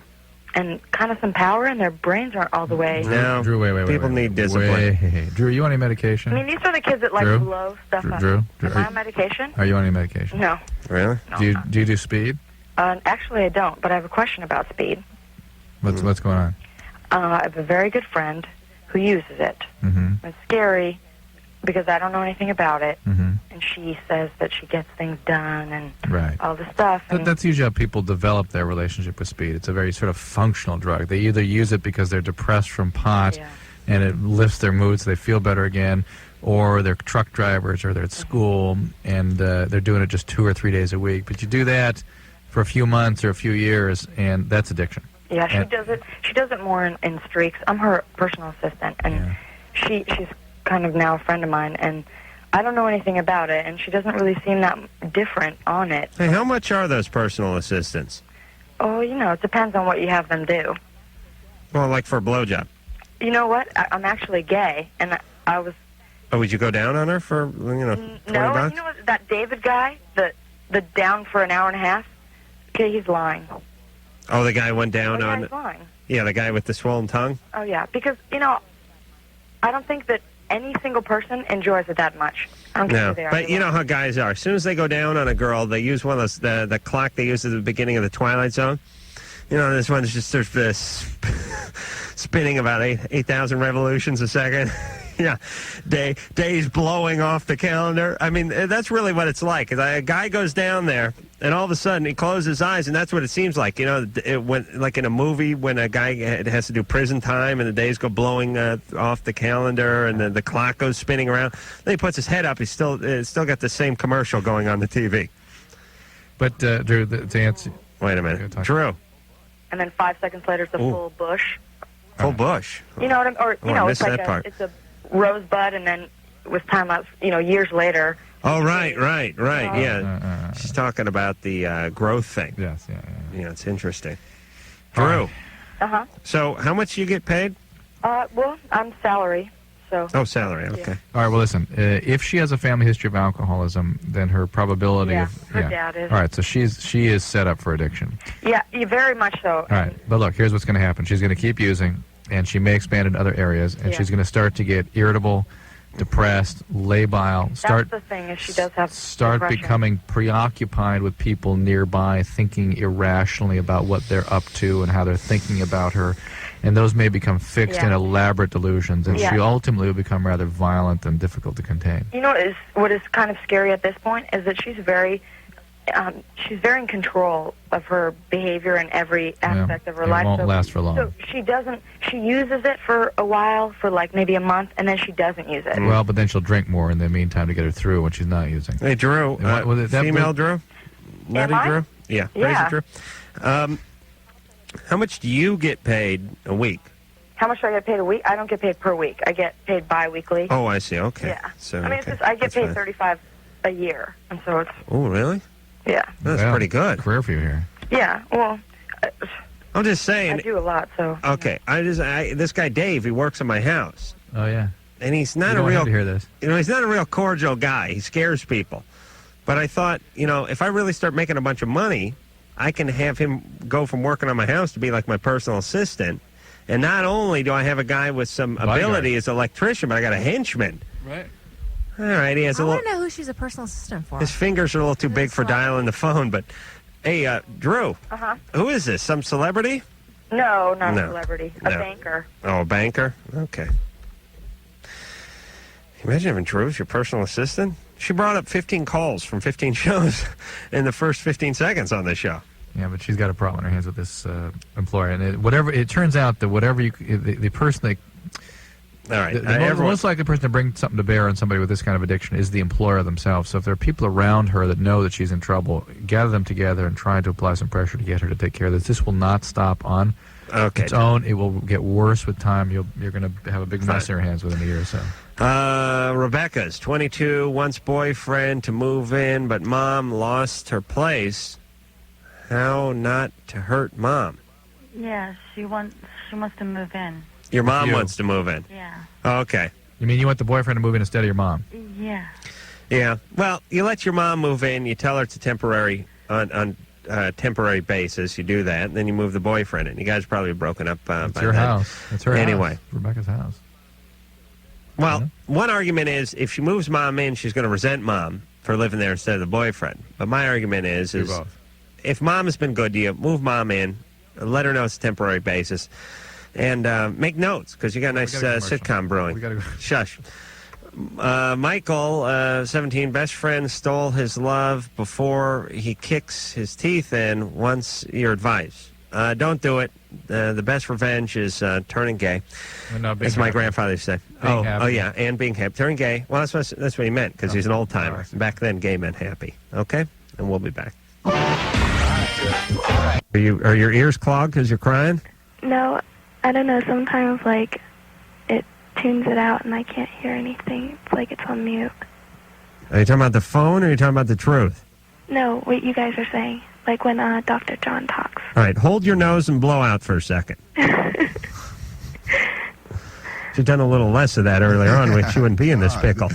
And kind of some power, and their brains aren't all the way. No, Drew, wait. People need discipline. Hey. Drew, you on any medication? I mean, these are the kids that like Drew? blow stuff up. Drew? Am I on medication? Are you on any medication? No. Really? Do you do speed? Actually, I don't, but I have a question about speed. What's going on? I have a very good friend who uses it. Mm-hmm. It's scary because I don't know anything about it. Mm-hmm. And she says that she gets things done and Right. all the stuff. And That's usually how people develop their relationship with speed. It's a very sort of functional drug. They either use it because they're depressed from pot and it lifts their mood so they feel better again, or they're truck drivers or they're at school and they're doing it just 2 or 3 days a week. But you do that for a few months or a few years, and that's addiction. Yeah, she does it more in streaks. I'm her personal assistant, and she's kind of now a friend of mine, and I don't know anything about it, and she doesn't really seem that different on it. Hey, how much are those personal assistants? Oh, it depends on what you have them do. Well, like for a blowjob. You know what? I'm actually gay, and I was... Oh, would you go down on her for, $20? No, you know what, that David guy, the down for an hour and a half? Okay, he's lying. Oh, the guy went down on... He's lying. Yeah, the guy with the swollen tongue? Oh, yeah, because, I don't think that any single person enjoys it that much. I don't care No, who they are. but you know how guys are. As soon as they go down on a girl, they use one of those, the clock they used at the beginning of the Twilight Zone. This one's just sort of spinning about 8,000 revolutions a second. Yeah, days blowing off the calendar. I mean, that's really what it's like. A guy goes down there, and all of a sudden he closes his eyes, and that's what it seems like. Like in a movie when a guy has to do prison time, and the days go blowing off the calendar, and then the clock goes spinning around. Then he puts his head up. He's still got the same commercial going on the TV. But Drew, to answer. Wait a minute, Drew. And then 5 seconds later, it's a full bush. Full bush. You know what I missed that part. It's a rosebud, and then with time lapse, years later. Oh, right. Yeah. She's talking about the growth thing. Yes, yeah, it's interesting. Drew. Uh-huh. So, how much do you get paid? Well, I'm salary, so. Oh, salary, okay. All right, well, listen, if she has a family history of alcoholism, then her probability of... her dad is. All right, so she is set up for addiction. Yeah, very much so. All right, but look, here's what's going to happen. She's going to keep using, and she may expand in other areas, and she's going to start to get irritable, depressed, labile. That's the thing, is she does have Start depression. becoming preoccupied with people nearby, thinking irrationally about what they're up to and how they're thinking about her. And those may become fixed and elaborate delusions, and she ultimately will become rather violent and difficult to contain. You know what is kind of scary at this point is that she's very in control of her behavior in every aspect of her life. It won't last for long. So she uses it for a while, for like maybe a month, and then she doesn't use it. Well, but then she'll drink more in the meantime to get her through when she's not using. Hey, Drew, female Drew? Letty Drew? Yeah. Yeah. Drew. How much do you get paid a week? How much do I get paid a week? I don't get paid per week. I get paid bi-weekly. Oh, I see. Okay. Yeah. So, I mean, I get paid $35 a year, and so it's... Oh, really? Yeah. That's pretty good. Career for you here. Yeah, well... I'm just saying... I do a lot, so... Okay. This guy, Dave, he works in my house. Oh, yeah. and he's not You a don't real. have to hear this. He's not a real cordial guy. He scares people. But I thought, if I really start making a bunch of money, I can have him go from working on my house to be like my personal assistant. And not only do I have a guy with some ability as an electrician, but I got a henchman. Right. All right, he has I a want little. to know who she's a personal assistant for. His fingers are a little too big for dialing the phone. But hey, Drew, Uh-huh. who is this? Some celebrity? No, not No. a celebrity. A No. banker. Oh, a banker? Okay. Imagine having Drew as your personal assistant. She brought up 15 calls from 15 shows in the first 15 seconds on this show. Yeah, but she's got a problem on her hands with this employer, and it turns out that whatever the person that. All right. The most likely person to bring something to bear on somebody with this kind of addiction is the employer themselves. So if there are people around her that know that she's in trouble, gather them together and try to apply some pressure to get her to take care of this. This will not stop on its own. It will get worse with time. You're going to have a big mess in your hands within a year or so. Rebecca's 22, wants boyfriend to move in, but mom lost her place. How not to hurt mom? Yeah, she wants to move in. Your mom wants to move in? Yeah. Oh, okay. You mean you want the boyfriend to move in instead of your mom? Yeah. Yeah. Well, you let your mom move in. You tell her it's a temporary, on temporary basis. You do that, and then you move the boyfriend in. You guys probably broken up by It's your then. house. It's her Anyway. house. Rebecca's house. Well, one argument is if she moves mom in, she's going to resent mom for living there instead of the boyfriend. But my argument is both. If mom has been good to you, move mom in, let her know it's a temporary basis, and make notes because you got a nice sitcom brewing. Shush. Michael, 17, best friend stole his love before he kicks his teeth in. Wants your advice. Don't do it. The best revenge is turning gay. No, As my grandfather used to say. Being happy. Yeah, and being happy. Turning gay. Well, that's what he meant because he's an old timer. Back then, gay meant happy. Okay, and we'll be back. Are your ears clogged because you're crying? No, I don't know. Sometimes, like, it tunes it out and I can't hear anything. It's like it's on mute. Are you talking about the phone or are you talking about the truth? No, what you guys are saying. Like when Dr. John talks. All right, hold your nose and blow out for a second. She'd done a little less of that earlier on, she wouldn't be in this pickle.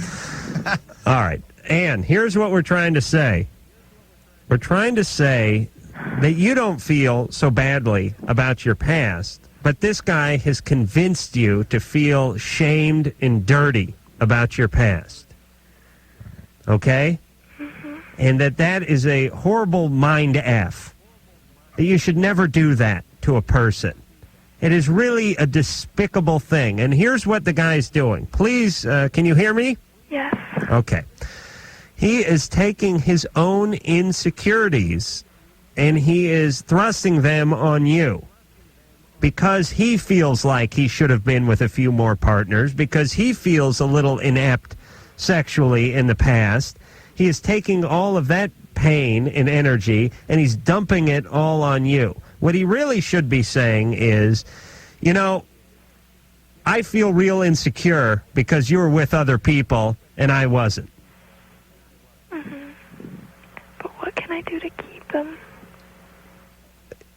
All right, Ann, here's what we're trying to say. We're trying to say that you don't feel so badly about your past, but this guy has convinced you to feel shamed and dirty about your past. Okay? And that is a horrible mind F. That you should never do that to a person. It is really a despicable thing. And here's what the guy's doing. Please, can you hear me? Yes. Okay. He is taking his own insecurities and he is thrusting them on you because he feels like he should have been with a few more partners, because he feels a little inept sexually in the past. He is taking all of that pain and energy and he's dumping it all on you. What he really should be saying is, I feel real insecure because you were with other people and I wasn't. But what can I do to keep them?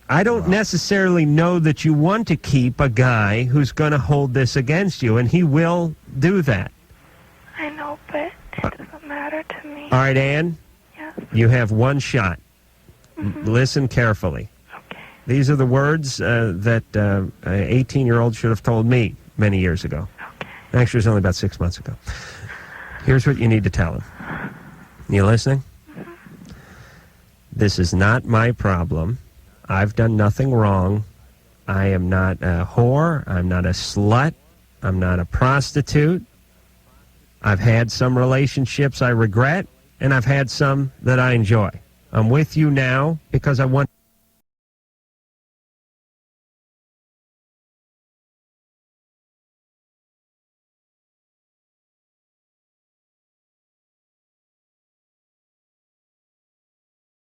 I don't necessarily know that you want to keep a guy who's going to hold this against you, and he will do that. I know, but it doesn't matter to me. All right, Ann? Yes. You have one shot. Listen carefully. Okay. These are the words that an 18-year-old should have told me many years ago. Okay. Actually, it was only about 6 months ago. Here's what you need to tell him. You listening? This is not my problem. I've done nothing wrong. I am not a whore. I'm not a slut. I'm not a prostitute. I've had some relationships I regret, and I've had some that I enjoy. I'm with you now because I want